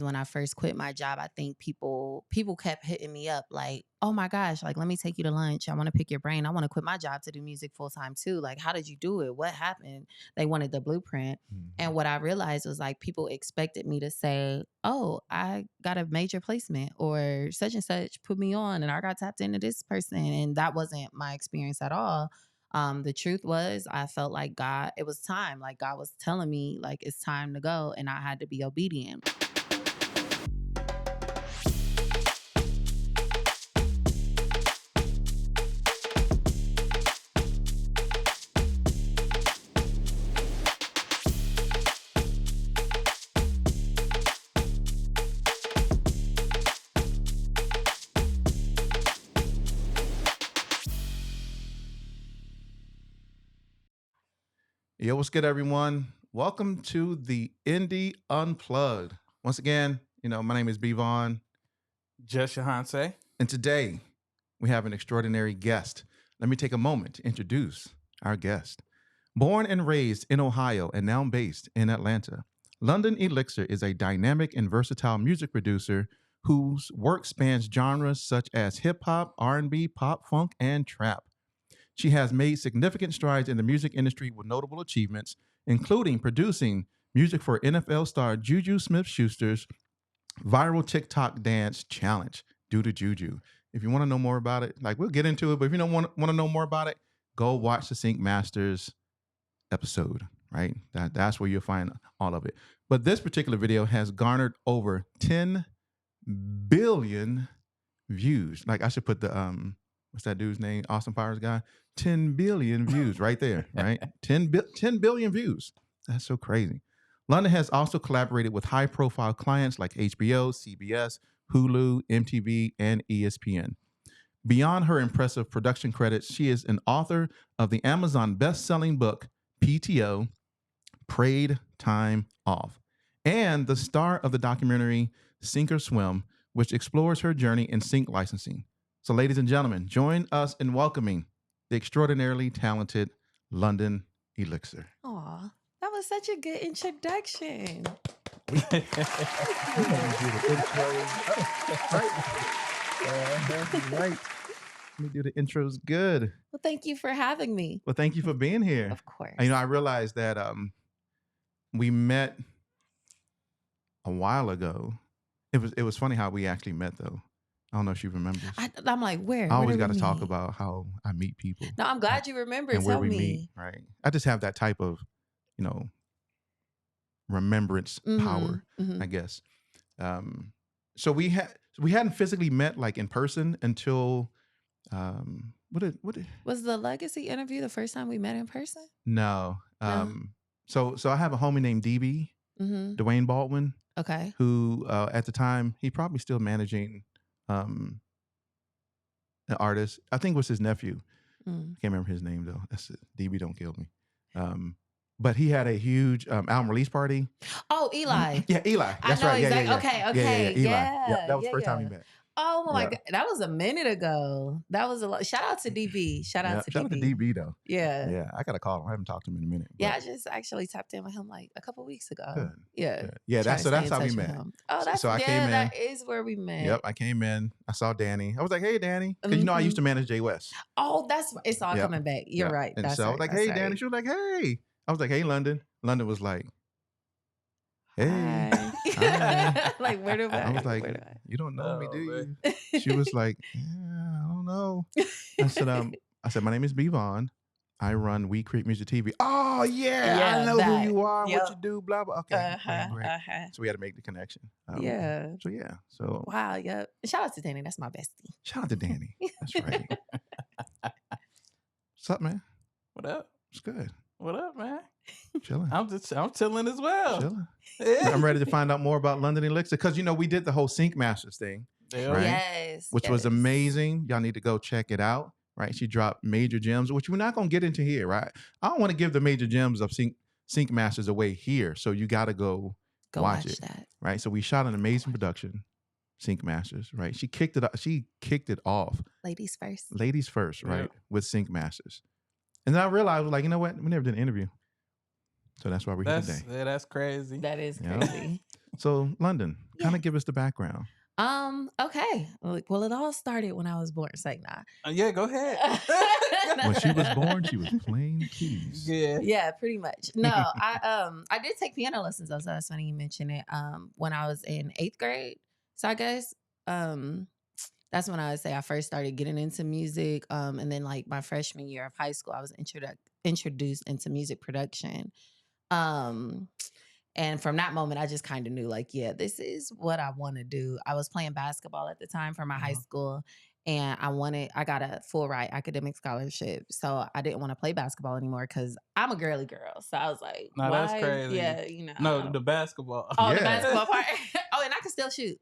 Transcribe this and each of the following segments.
When I first quit my job, I think people kept hitting me up like, "Oh my gosh, like let me take you to lunch. I want to pick your brain. I want to quit my job to do music full time too. Like how did you do it? What happened?" They wanted the blueprint. And what I realized was like people expected me to say, "Oh, I got a major placement or such and such put me on and I got tapped into this person." And that wasn't my experience at all. The truth was I felt like God, it was time. Like God was telling me like it's time to go and I had to be obedient. Yo, what's good, everyone? Welcome to the Indie Unplugged. Once again, my name is Vaughan. Just Shahanse. And today, we have an extraordinary guest. Let me take a moment to introduce our guest. Born and raised in Ohio and now based in Atlanta, London Elixir is a dynamic and versatile music producer whose work spans genres such as hip-hop, R&B, pop, funk, and trap. She has made significant strides in the music industry with notable achievements, including producing music for NFL star Juju Smith-Schuster's viral TikTok dance challenge, Do the Juju. If you want to know more about it, we'll get into it, but if you don't want to know more about it, go watch the Sync Masters episode, right? That's where you'll find all of it. But this particular video has garnered over 10 billion views. I should put the what's that dude's name? Austin Powers guy. 10 billion views right there, right? 10 billion views. That's so crazy. London has also collaborated with high-profile clients like HBO, CBS, Hulu, MTV, and ESPN. Beyond her impressive production credits, she is an author of the Amazon best-selling book, PTO, Prayed Time Off, and the star of the documentary Sink or Swim, which explores her journey in sync licensing. So, ladies and gentlemen, join us in welcoming the extraordinarily talented London Elixir. Aw, that was such a good introduction. Right. Let me do the intros good. Well, thank you for having me. Well, thank you for being here. Of course. I realized that we met a while ago. It was funny how we actually met, though. I don't know if she remembers. I'm like, where? I always got to talk about how I meet people. No, I'm glad you remember. And Tell where we me. meet, right? I just have that type of, remembrance power, I guess. So we hadn't physically met in person until what was the Legacy interview the first time we met in person? No. So I have a homie named DB, Dwayne Baldwin. Okay. Who at the time he probably still managing an artist. I think it was his nephew. I can't remember his name though. That's it. DB, don't kill me. But he had a huge album release party. Oh, Eli. Yeah, Eli. That's right. Exactly. Yeah. Okay. Eli. Yeah. That was the first time we met. Oh my God. That was a minute ago. That was a lot. Shout out to DB. Shout out to DB though. Yeah. Yeah. I got to call him. I haven't talked to him in a minute. Yeah, I just actually tapped in with him a couple weeks ago. Good. Yeah. Good. Yeah. That's how we met. Oh, that's so I came in. That is where we met. Yep. I came in. I saw Danny. I was like, hey, Danny. Because I used to manage Jay West. Oh, it's all coming back. You're right. And that's so right. I was like, hey, Danny. She was like, hey. I was like, hey, London. London was like, hey. Hi. Where do I? I was like, you don't know me, do you? She was like, yeah, I don't know. I said, my name is Vaughan. I run We Create Music TV. Oh yeah, I know who you are, what you do, blah blah. Okay, great. So we had to make the connection. So wow, yeah. Shout out to Danny. That's my bestie. Shout out to Danny. That's right. What's up, man? What up? It's good. What up, man? Chilling. I'm chilling as well. Chilling. Yeah. I'm ready to find out more about London Elixir because we did the whole Sync Masters thing, right? Yes, which was amazing. Y'all need to go check it out. Right? She dropped major gems, which we're not gonna get into here, right? I don't want to give the major gems of Sync Masters away here, so you got to go watch it. That. Right? So we shot an amazing production, Sync Masters. Right? She kicked it off. Ladies first, right? With Sync Masters. And then I realized, you know what? We never did an interview. So that's why we're here today. Yeah, that's crazy. That is crazy. So, London, Kind of give us the background. Okay. Well, it all started when I was born. It's like, nah. Yeah, go ahead. When she was born, she was playing keys. Yeah. Yeah, pretty much. No, I did take piano lessons though, so that's funny you mention it. When I was in 8th grade. So I guess that's when I would say I first started getting into music. And then like my freshman year of high school, I was introduced into music production. Um And from that moment, I just kind of knew, like, yeah, this is what I want to do. I was playing basketball at the time for my high school, and I got a full ride academic scholarship. So I didn't want to play basketball anymore because I'm a girly girl. So I was like, No, why? that's crazy. Yeah, you know. No, the basketball. Oh, the Yeah. basketball part. Oh, and I can still shoot.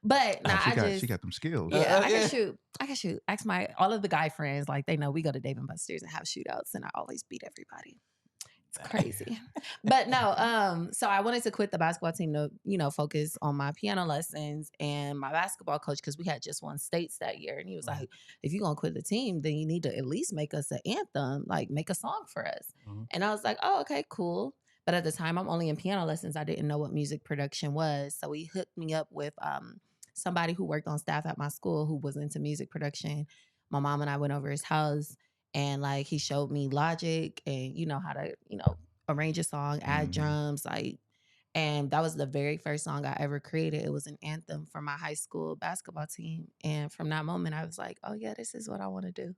But nah, She got them skills. yeah, I yeah. can shoot. I can shoot. Ask all of the guy friends, like they know we go to Dave and Buster's and have shootouts, and I always beat everybody. It's crazy. But no, so I wanted to quit the basketball team to, focus on my piano lessons, and my basketball coach, because we had just won states that year. And he was like, if you're going to quit the team, then you need to at least make us an anthem, like make a song for us. And I was like, oh, okay, cool. But at the time, I'm only in piano lessons. I didn't know what music production was. So he hooked me up with somebody who worked on staff at my school who was into music production. My mom and I went over his house. And like he showed me Logic and how to, arrange a song, add drums, and that was the very first song I ever created. It was an anthem for my high school basketball team. And from that moment I was like, oh yeah, this is what I want to do.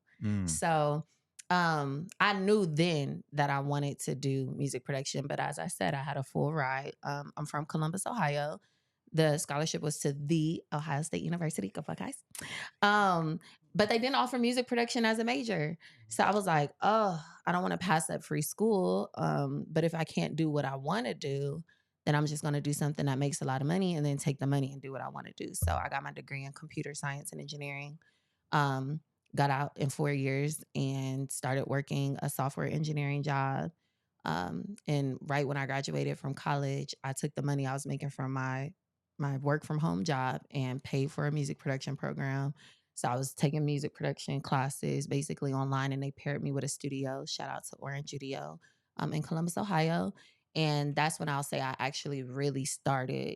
So I knew then that I wanted to do music production, but as I said, I had a full ride. I'm from Columbus, Ohio. The scholarship was to the Ohio State University. Go fuck guys. But they didn't offer music production as a major. So I was like, oh, I don't want to pass up free school. But if I can't do what I want to do, then I'm just going to do something that makes a lot of money and then take the money and do what I want to do. So I got my degree in computer science and engineering. Got out in 4 years and started working a software engineering job. And right when I graduated from college, I took the money I was making from my work from home job and paid for a music production program. So I was taking music production classes basically online, and they paired me with a studio. Shout out to Orange Studio in Columbus, Ohio. And that's when I'll say I actually really started,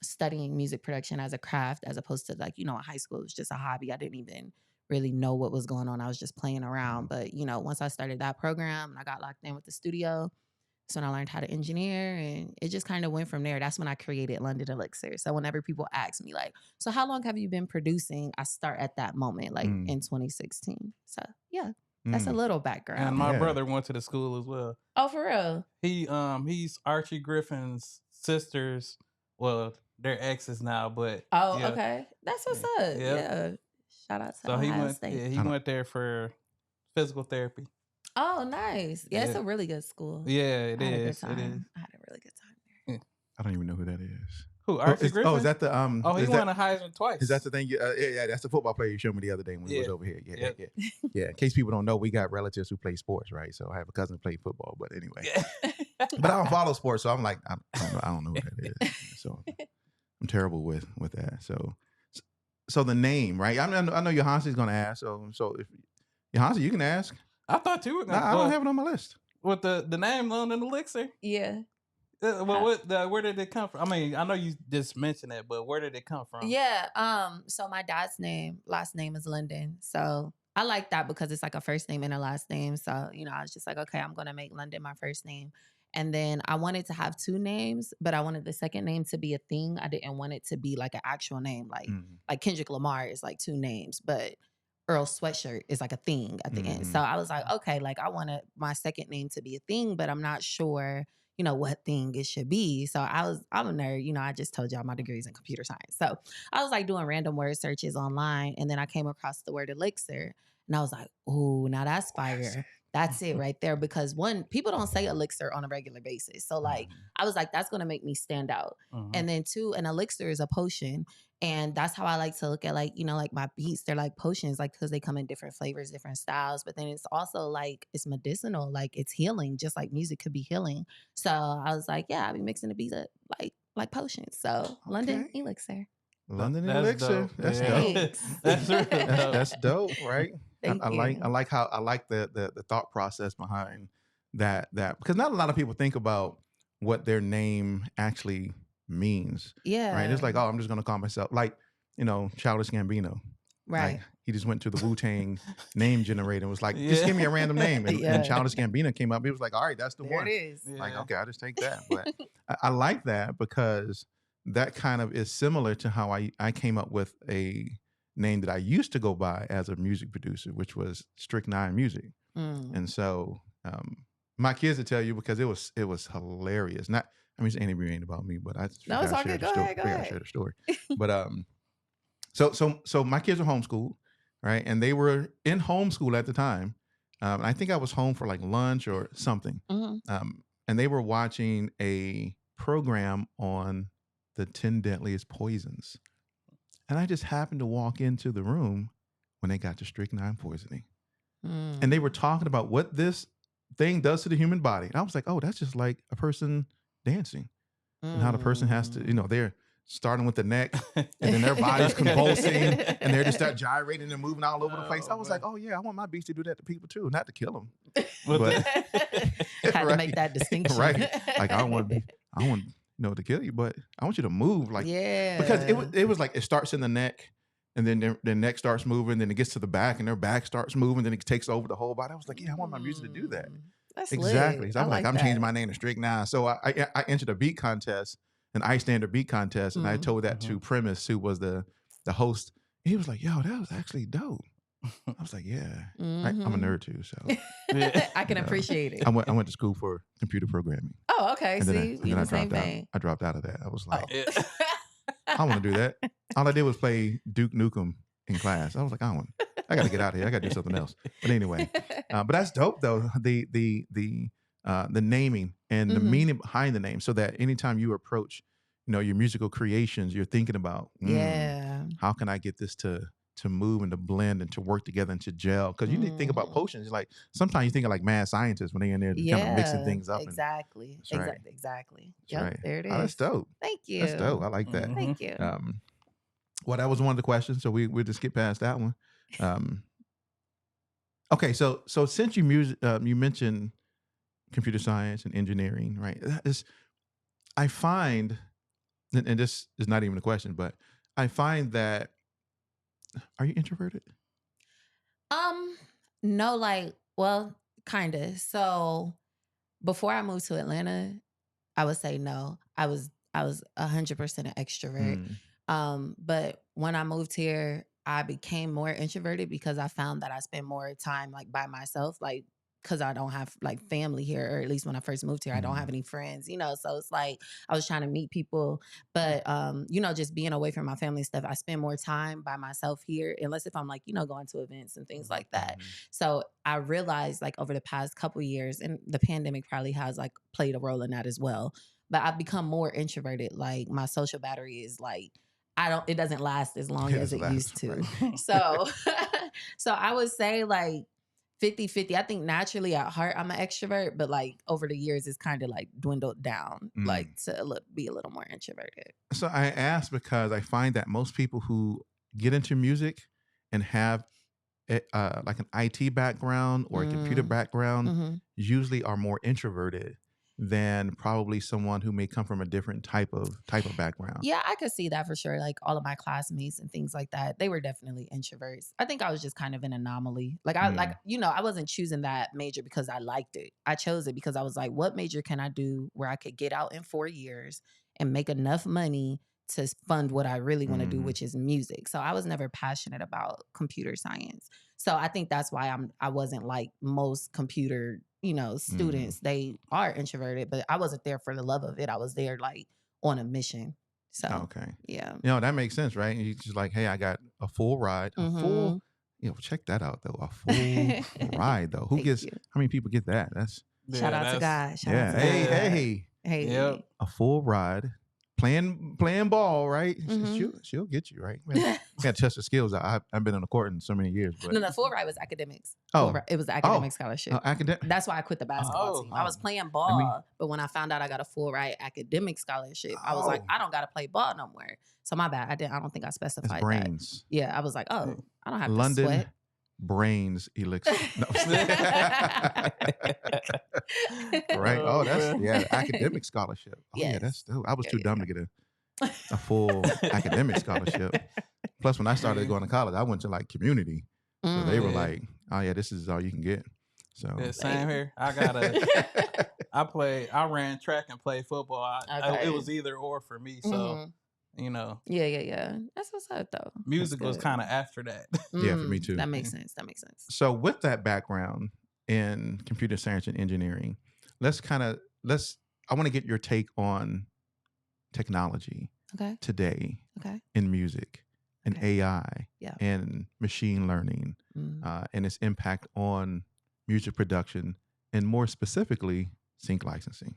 studying music production as a craft, as opposed to in high school, it was just a hobby. I didn't even really know what was going on. I was just playing around. But, once I started that program and I got locked in with the studio, that's when I learned how to engineer, and it just kind of went from there. That's when I created London Elixir. So whenever people ask me so how long have you been producing? I start at that moment, in 2016. So yeah, that's a little background. And my brother went to the school as well. Oh, for real? He's Archie Griffin's sisters. Well, they're exes now, but oh, okay, that's what's up. Yep. Yeah, shout out to So Ohio State. Yeah, he went there for physical therapy. Oh, nice. Yeah, it's a really good school. Yeah, it is. It is. I had a really good time there. I don't even know who that is. Who? Archie Griffin? Oh, is that the he won a Heisman twice. Is that the thing? Yeah, that's the football player you showed me the other day when we was over here. Yeah. In case people don't know, we got relatives who play sports, right? So I have a cousin who played football, but anyway. But I don't follow sports, so I'm like, I don't know who that is. So I'm terrible with that. So the name, right? I know Johansi's going to ask. So if Johansi, you can ask. I thought you were going to. I don't have it on my list. With the name London Elixir? Yeah. Where did it come from? I mean, I know you just mentioned it, but where did it come from? Yeah. So my dad's last name is London. So I like that because it's like a first name and a last name. So, I was just like, okay, I'm going to make London my first name. And then I wanted to have 2 names, but I wanted the second name to be a thing. I didn't want it to be like an actual name. Like Kendrick Lamar is like 2 names, but Earl Sweatshirt is like a thing at the end. So I was like, okay, I wanted my second name to be a thing, but I'm not sure, what thing it should be. So I'm a nerd. I just told y'all my degrees in computer science. So I was doing random word searches online, and then I came across the word elixir, and I was like, ooh, now that's fire. That's it right there. Because 1, people don't say elixir on a regular basis. So I was like, that's going to make me stand out. And then 2, an elixir is a potion. And that's how I like to look at my beats. They're like potions, because they come in different flavors, different styles. But then it's also it's medicinal, it's healing, just like music could be healing. So I was like, yeah, I'll be mixing the beats up like potions. So okay. London Elixir. London Elixir. Dope. That's dope. That's really dope. That's dope, right? Thank I you. like the thought process behind that because not a lot of people think about what their name actually means. Yeah. Right. It's like, oh, I'm just gonna call myself like, Childish Gambino. Right. Like he just went to the Wu-Tang name generator and was like, just Yeah. give me a random name. And, Yeah. and Childish Gambino came up. He was like, all right, that's the There one. it is. Like, Yeah. okay, I'll just take that. But I like that because that kind of is similar to how I came up with a name that I used to go by as a music producer, which was Strychnine Music. Mm. And so my kids will tell you because it was hilarious. Not, I mean, this interview ain't about me, but I No, it's all share good. the Go story. ahead. Go I ahead. share the story. But so my kids are homeschooled, right? And they were in homeschool at the time. I think I was home for like lunch or something. Mhm. And they were watching a program on the 10 deadliest poisons. And I just happened to walk into the room when they got to strychnine poisoning. And they were talking about what this thing does to the human body. And I was like, oh, that's just like a person dancing. And how the person has to, they're starting with the neck and then their body's convulsing and they're just start gyrating and moving all over the place. I was like, oh yeah, I want my beast to do that to people too, not to kill them. But had to make that distinction. Right. Like I don't want to kill you, but I want you to move. Like, yeah. because it was like it starts in the neck and then their neck starts moving, then it gets to the back and their back starts moving, then it takes over the whole body. I was like, yeah, I want my music to do that. That's Exactly. lit. So I'm I like, I'm that. changing my name to Strychnine. So I entered a beat contest, an ice standard beat contest, and I told that to Premise, who was the host. He was like, yo, that was actually dope. I was like, yeah. I'm a nerd too, so I can appreciate it. I went to school for computer programming. Oh, okay. And See, then I the same dropped out. vein. I dropped out of that. I was like, Yeah. I want to do that. All I did was play Duke Nukem in class. I was like, I got to get out of here. I got to do something else. But anyway, but that's dope though. The naming and the meaning behind the name, so that anytime you approach, your musical creations, you're thinking about, how can I get this to move and to blend and to work together and to gel? Because you need to think about potions. Like sometimes you think of like mad scientists when they're in there kind of mixing things up. Exactly. Right. Exactly. That's Yep, right. there it is. Oh, that's dope. Thank you. That's dope. I like that. Thank you. Well, that was one of the questions, so we'll just skip past that one. Okay, so since you mentioned computer science and engineering, right? I find, and this is not even a question, but I find that, are you introverted? No, like, well, kind of. So before I moved to Atlanta, I would say no. I was 100% an extrovert. But when I moved here, I became more introverted because I found that I spend more time like by myself, like because I don't have like family here, or at least when I first moved here, I don't have any friends, so it's like I was trying to meet people, but just being away from my family and stuff, I spend more time by myself here, unless if I'm like, going to events and things like that. So I realized like over the past couple of years, and the pandemic probably has like played a role in that as well, but I've become more introverted. Like my social battery is like, it doesn't last as long as it used to. Right. So I would say like 50-50. I think naturally at heart I'm an extrovert, but like over the years it's kind of like dwindled down, like to be a little more introverted. So I asked because I find that most people who get into music and have like an IT background or a computer background usually are more introverted than probably someone who may come from a different type of background. Yeah, I could see that for sure. Like all of my classmates and things like that, they were definitely introverts. I think I was just kind of an anomaly. Like I wasn't choosing that major because I liked it. I chose it because I was like, what major can I do where I could get out in 4 years and make enough money to fund what I really want to do, which is music. So I was never passionate about computer science. So I think that's why I wasn't like most computer students. They are introverted, but I wasn't there for the love of it. I was there like on a mission. So okay, yeah, that makes sense, right? And you just like, hey, I got a full ride, a full, check that out though, a full ride though. How many people get that? That's shout out to God. Hey, yep. A full ride. Playing ball, right? She'll get you, right? Man, you got to test the skills. I've been on the court in so many years. But no, full ride was academics. It was the academic scholarship. That's why I quit the basketball team. I was playing ball, but when I found out I got a full ride academic scholarship, I was like, I don't got to play ball no more. So my bad. I don't think I specified brains. that. Yeah, I was like, I don't have London to sweat. brains elixir. No. Right. Oh, that's man. academic scholarship. Oh yeah, Yes. that's dope. I was Yeah, too dumb to get a full academic scholarship. Plus, when I started going to college, I went to like community. So they were Yeah. like, "Oh yeah, this is all you can get." So Yeah, same here. I ran track and played football. Okay. It was either or for me. So, Yeah. That's what's up though. music was That's kind of after that. yeah, for me too. That makes sense. That makes sense. So with that background in computer science and engineering, I want to get your take on technology Okay. today Okay. in music and Okay. AI Yeah. and machine learning and its impact on music production and more specifically sync licensing.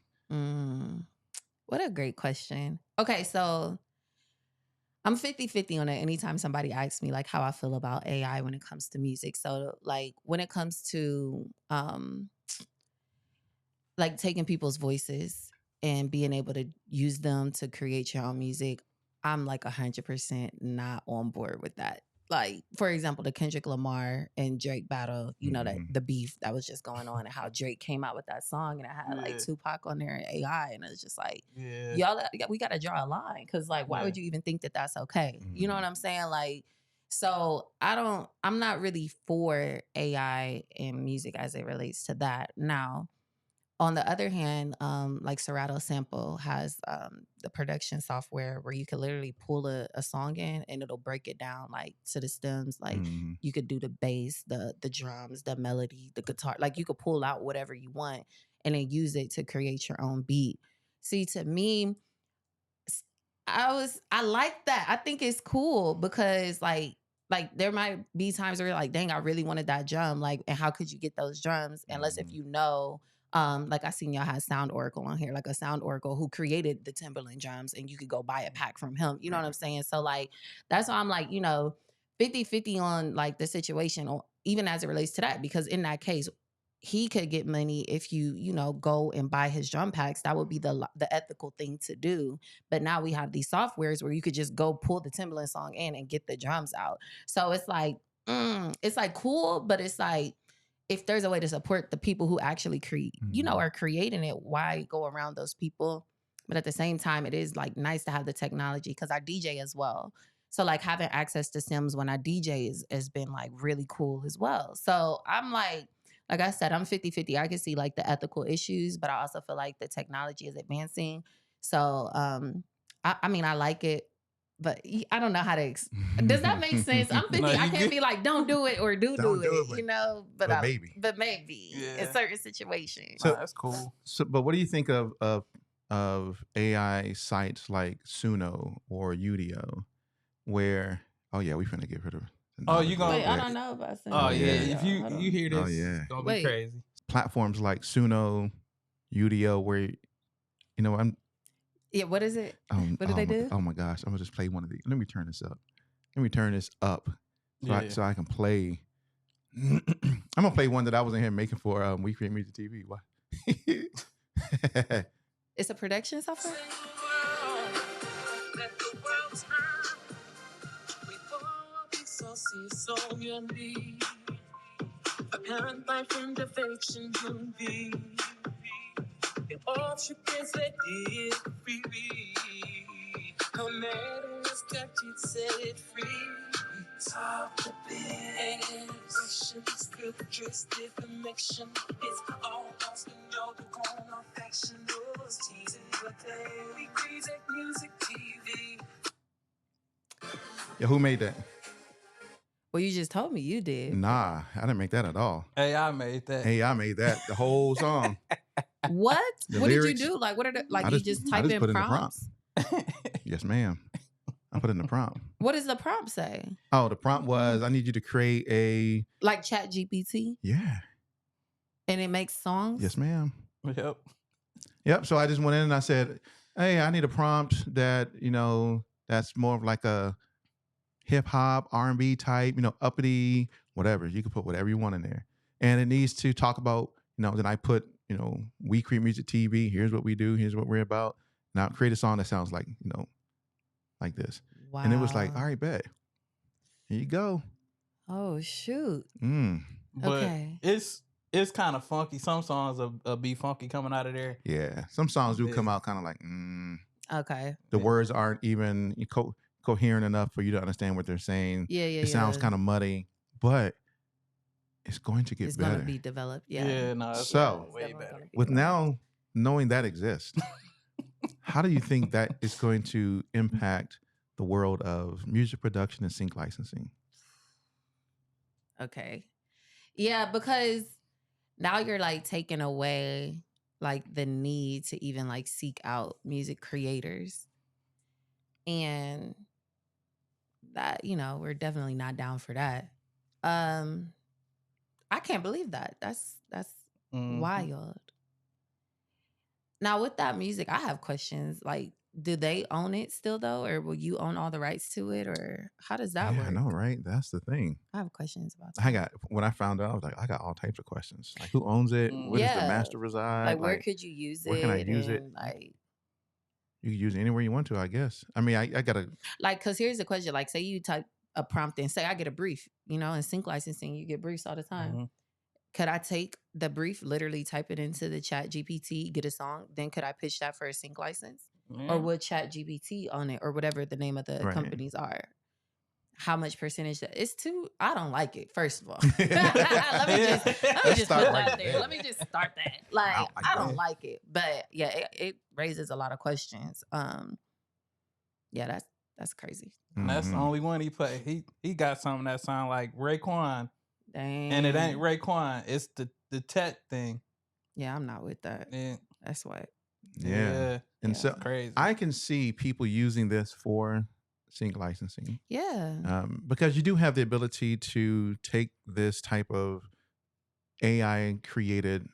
What a great question. Okay, so I'm 50-50 on it anytime somebody asks me like how I feel about AI when it comes to music. So like when it comes to like taking people's voices and being able to use them to create your own music, I'm like 100% not on board with that. Like, for example, the Kendrick Lamar and Drake battle, you know, that the beef that was just going on and how Drake came out with that song and it had like Tupac on there and AI. And it's just like, y'all, we got to draw a line. Cause like, why would you even think that that's okay? You know what I'm saying? Like, so I'm not really for AI and music as it relates to that. Now, on the other hand, like Serato Sample has the production software where you could literally pull a song in and it'll break it down like to the stems. Like you could do the bass, the drums, the melody, the guitar. Like you could pull out whatever you want and then use it to create your own beat. See, to me, I like that. I think it's cool because like there might be times where you're like, dang, I really wanted that drum. Like, and how could you get those drums? Unless if you know, like I seen y'all had Sound Oracle on here, like a Sound Oracle who created the Timberland drums and you could go buy a pack from him. You know what I'm saying? So like, that's why I'm like, 50-50 on like the situation, or even as it relates to that, because in that case, he could get money if you go and buy his drum packs. That would be the ethical thing to do. But now we have these softwares where you could just go pull the Timberland song in and get the drums out. So it's like cool, but it's like if there's a way to support the people who actually are creating it, why go around those people? But at the same time, it is like nice to have the technology because I DJ as well. So like having access to Sims when I DJ has been like really cool as well. So I'm like I said, I'm 50-50. I can see like the ethical issues, but I also feel like the technology is advancing. So I mean, I like it, but I don't know how to. Does that make sense? I'm 50. No, I can't be like, don't do it or do it, but maybe. But maybe in certain situations. So that's cool. So, but what do you think of AI sites like Suno or Udio, where we finna get rid of. You gonna? Wait, I don't know about Suno. Oh yeah, if you hear this, it's gonna be crazy. Platforms like Suno, Udio, where I'm. Yeah, what is it? What do they do? Oh my gosh, I'm gonna just play one of these. Let me turn this up. So I can play. I'm gonna play one that I was in here making for We Create Music TV. What? It's a production software. So unique, apparent life and affection can be. The option is that it free. No matter what's got you set it free. Talk the big expressions, filters, defamation. It's all lost in your own affection. Those teasing your day. We create music TV. Yeah, who made that? Well, you just told me you did. Nah, I didn't make that at all. AI made that. AI made that, the whole song. What? The what lyrics, did you do? Like, what are the, like? I You just type in prompts? Yes, ma'am. I put in the prompt. What does the prompt say? Oh, the prompt was, I need you to create a... Like Chat GPT? Yeah. And it makes songs? Yes, ma'am. Yep. So I just went in and I said, hey, I need a prompt that, that's more of like a hip hop, R&B type, uppity, whatever. You can put whatever you want in there. And it needs to talk about, then I put, We Create Music TV. Here's what we do. Here's what we're about. Now create a song that sounds like, like this. Wow. And it was like, all right, bet. Here you go. Oh shoot. Mm. But Okay. it's kind of funky. Some songs will be funky coming out of there. Yeah. Some songs do come Yeah. out kind of like, Okay. the Yeah. words aren't even coherent enough for you to understand what they're saying. Yeah, yeah, It sounds yeah. kind of muddy, but it's going to get It's better. gonna be developed. Yeah. Yeah, no, it's So, way definitely better. gonna be with developed. now knowing that exists, how do you think that is going to impact the world of music production and sync licensing? Okay. Yeah, because now you're like taking away like the need to even like seek out music creators. And that, we're definitely not down for that. I can't believe that. That's Mhm. wild. Now with that music, I have questions. Like, do they own it still though, or will you own all the rights to it, or how does that Yeah, work? I know, right? That's the thing. I have questions about that. When I found out, I was like, I got all types of questions. Like, who owns it? Where does the Yeah. master reside? Like, where could you use where it? can I use it? And like, You can use it anywhere you want to, I guess. I mean, I gotta. like, cause here's the question. Like, say you type a prompt and say I get a brief. In sync licensing, you get briefs all the time. Mhm. Could I take the brief, literally type it into the chat GPT, get a song, then could I pitch that for a sync license? Yeah. Or would chat GPT own it, or whatever the name of the Right. companies are? How much percentage it's too? I don't like it, first of all. let me just put start that right there. there. Let me just start that. Like, don't like I don't that. like it. But yeah, it raises a lot of questions. Yeah, that's crazy. And that's the Mhm. only one he played. He got something that sound like Raekwon, Dang. and it ain't Raekwon. It's the tech thing. Yeah, I'm not with that. Yeah, That's what. Yeah. And Yeah. so crazy. I can see people using this for sync licensing. Yeah. Because you do have the ability to take this type of AI created,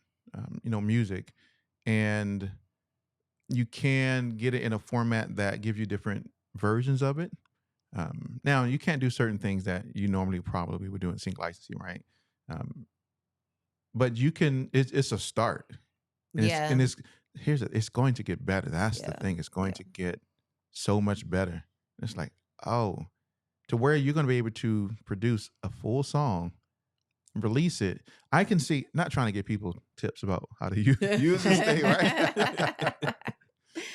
music, and you can get it in a format that gives you different versions of it. Now, you can't do certain things that you normally probably would do in sync licensing, right? But you can. It's a start, and Yeah. it's going to get better. That's the Yeah. thing. It's going to get so much better. It's like, to where you're going to be able to produce a full song, release it. I can see, not trying to give people tips about how to use this thing, right?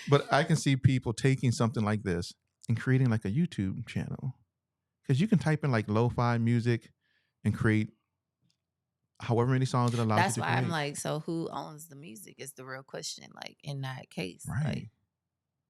But I can see people taking something like this and creating like a YouTube channel, because you can type in like lo-fi music and create however many songs it allows That's you to why create. I'm like, so who owns the music is the real question. Like, in that case, Right.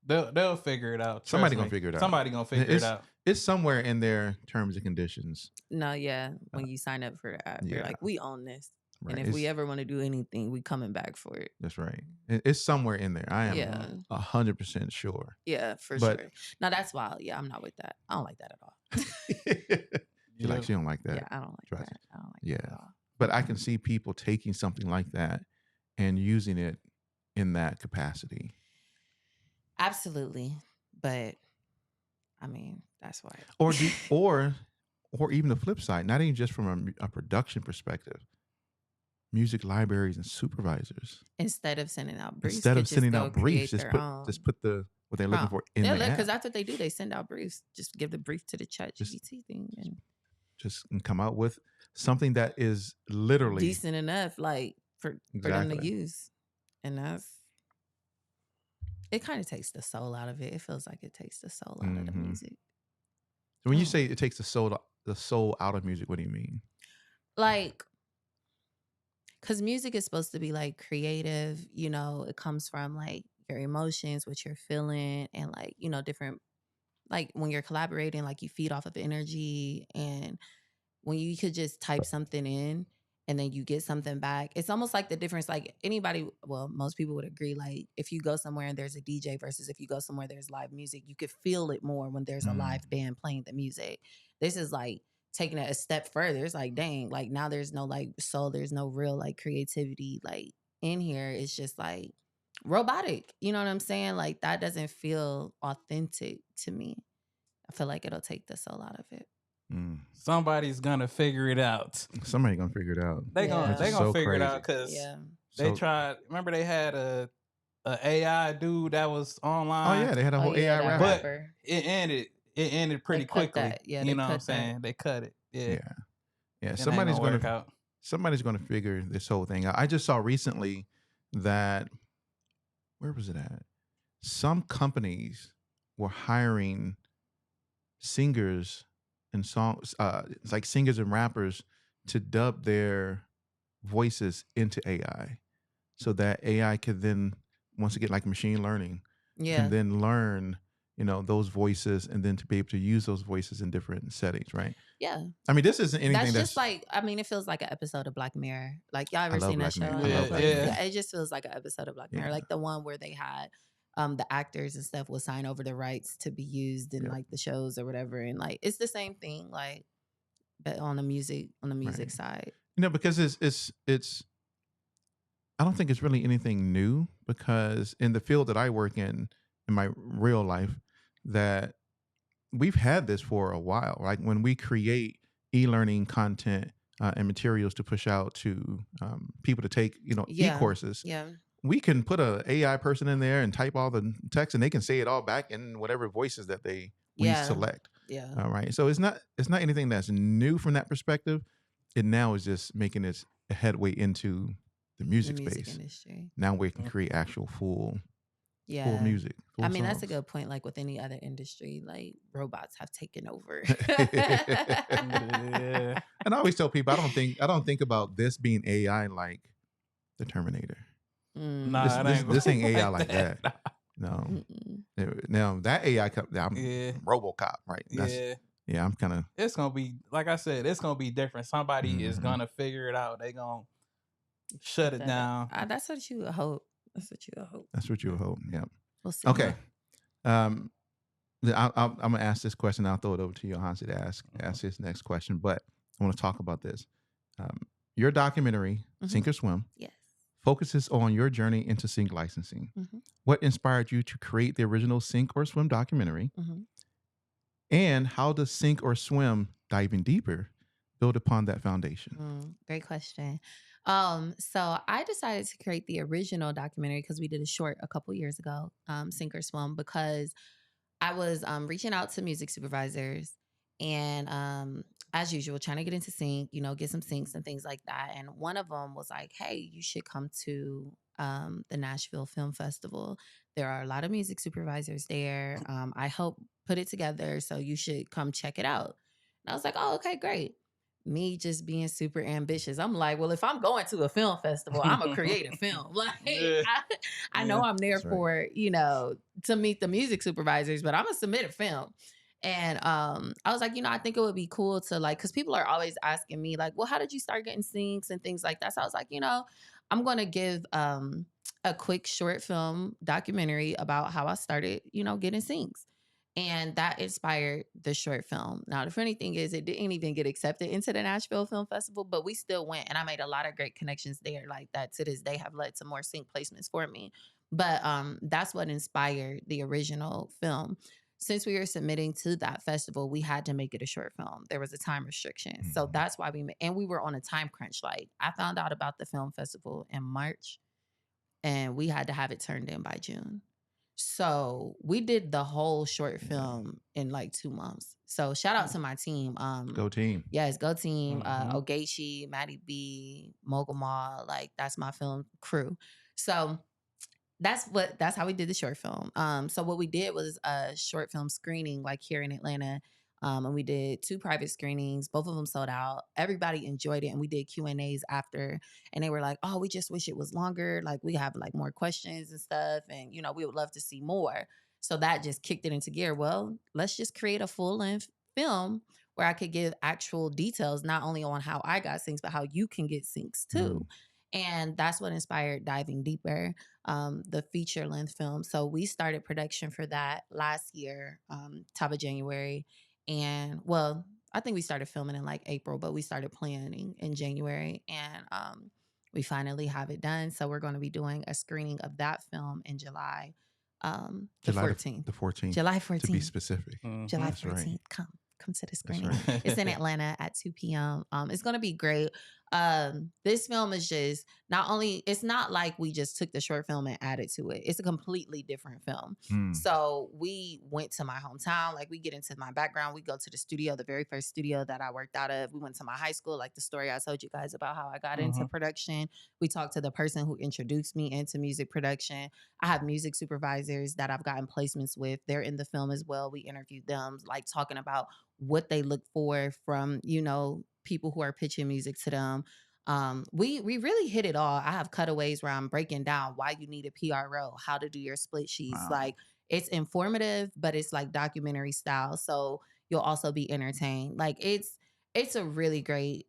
They'll figure it out. Somebody Trust gonna me. figure it out. Somebody gonna figure it out. It's somewhere in their terms and conditions. No, yeah. When you sign up for the app, you're yeah. like, we own this. Right. And if we ever want to do anything, we coming back for it. That's right. It's somewhere in there. I am Yeah. 100% sure. Yeah, for But- sure. Now that's wild. Yeah, I'm not with that. I don't like that at all. She like, she don't like that. Yeah, I don't like Trust that. I don't like Yeah. that at all. But I can see people taking something like that and using it in that capacity. Absolutely. But I mean, that's why. Or even the flip side, not even just from a production perspective, music libraries and supervisors. Instead of sending out briefs, Instead could of just sending go out briefs, create just their own put what they're looking prompt. for in the because app. that's what they do. They send out briefs. Just give the brief to the chat Just- GPT thing and Just come out with something that is literally decent enough, like for them Exactly. to use. And it kind of takes the soul out of it. It feels like it takes the soul out of the Mhm. music. So when you Oh. say it takes the soul out of music, what do you mean? Like, because music is supposed to be like creative, it comes from like your emotions, what you're feeling, and like, different, like when you're collaborating, like you feed off of energy. And when you could just type something in and then you get something back, it's almost like the difference. Like most people would agree, like if you go somewhere and there's a DJ versus if you go somewhere there's live music, you could feel it more when there's a live band playing the music. This is like taking it a step further. It's like, dang, like now there's no like soul, there's no real like creativity like in here. It's just like robotic. You know what I'm saying? Like that doesn't feel authentic to me. I feel like it'll take the soul out of it. Somebody's gonna figure it out. Somebody gonna figure it out. They gonna so figure it crazy. out because Yeah. they So- tried. Remember they had a AI dude that was online. Oh yeah, they had a whole yeah, AI that rapper. But it ended pretty cut quickly. that. Yeah, you they know what I'm cut that. saying? They cut it. Yeah. Yeah. Yeah, It ain't gonna work out. somebody's gonna figure this whole thing out. I just saw recently that where was it at? Some companies were hiring singers and songs, it's like singers and rappers to dub their voices into AI, so that AI could then, once again, like machine learning, Yeah. can then learn, those voices, and then to be able to use those voices in different settings, right? Yeah. I mean, this isn't anything That's just like, I mean, it feels like an episode of Black Mirror. Like, y'all ever love seen that Black show? Mirror. I love Black Mirror. Yeah, it just feels like an episode of Black Mirror. Yeah. Like the one where they had the actors and stuff will sign over the rights to be used in Yeah. like the shows or whatever. And like it's the same thing, like, but on the music Right. side. Because it's I don't think it's really anything new, because in the field that I work in my real life, that we've had this for a while. Like when we create e-learning content and materials to push out to people to take, Yeah. e-courses, Yeah. we can put a AI person in there and type all the text, and they can say it all back in whatever voices that we Yeah. select. Yeah. All right. So it's not anything that's new from that perspective. It now is just making its headway into the music space. Industry. Now we can create actual full music. I mean, that's a songs. good point. Like with any other industry, like robots have taken over. Yeah. And I always tell people, I don't think about this being AI like the Terminator. Nah, This ain't AI like that. Nah. No. Mm-mm. Now that AI, I'm Yeah. RoboCop, right? Yeah. I'm kind of. It's gonna be, like I said, it's gonna be different. Somebody is Mhm. gonna figure it out. They gonna shut it down. That's what you would hope. That's what you would hope. That's what you hope. Yeah. We'll see. Okay. I'm gonna ask this question. I'll throw it over to Hansi to ask his next question. But I want to talk about this. Your documentary, Mhm. Sink or Swim, Yes. focuses on your journey into sync licensing. Mhm. What inspired you to create the original Sink or Swim documentary? Mhm. And how does Sink or Swim Diving Deeper build upon that foundation? Great question. So I decided to create the original documentary because we did a short a couple years ago, Sink or Swim, because I was reaching out to music supervisors and as usual, trying to get into sync, get some syncs and things like that. And one of them was like, hey, you should come to the Nashville Film Festival. There are a lot of music supervisors there. I helped put it together, so you should come check it out. And I was like, oh, okay, great. Me just being super ambitious. I'm like, well, if I'm going to a film festival, I'm going to create a film. Like, Yeah. I know I'm there That's right. for, to meet the music supervisors, but I'm going to submit a film. And I was like, I think it would be cool to like, because people are always asking me like, well, how did you start getting syncs and things like that? So I was like, I'm going to give a quick short film documentary about how I started, getting syncs. And that inspired the short film. Now, the funny thing is, it didn't even get accepted into the Nashville Film Festival, but we still went, and I made a lot of great connections there. Like that to this day have led to more sync placements for me. But that's what inspired the original film. Since we were submitting to that festival, we had to make it a short film. There was a time restriction, so that's why and we were on a time crunch. Like I found out about the film festival in March, and we had to have it turned in by June. So we did the whole short film in like 2 months. So shout out to my team. Go team. Yes, go team. Mhm. Ogechi, Maddie B, Mogul Ma, like that's my film crew. So that's how we did the short film. So what we did was a short film screening like here in Atlanta. And we did 2 private screenings. Both of them sold out. Everybody enjoyed it. And we did Q&As after. And they were like, oh, we just wish it was longer. Like we have like more questions and stuff. And, we would love to see more. So that just kicked it into gear. Well, let's just create a full length film where I could give actual details, not only on how I got syncs, but how you can get syncs too. And that's what inspired Diving Deeper, the feature length film. So we started production for that last year, top of January. And well, I think we started filming in like April, but we started planning in January, and we finally have it done. So we're going to be doing a screening of that film in July, the 14th. The 14th. July 14th. To be specific. July That's 14th. right. Come to the That's screening. right. It's in Atlanta at 2 p.m. It's going to be great. This film is just not only, it's not like we just took the short film and added to it. It's a completely different film. Mm. So we went to my hometown, like we get into my background, we go to the studio, the very first studio that I worked out of. We went to my high school, like the story I told you guys about how I got into production. We talked to the person who introduced me into music production. I have music supervisors that I've gotten placements with. They're in the film as well. We interviewed them, like talking about what they look for from, you know, people who are pitching music to them. We really hit it all. I have cutaways where I'm breaking down why you need a PRO, how to do your split sheets. Wow. Like it's informative, but it's like documentary style. So you'll also be entertained. Like it's a really great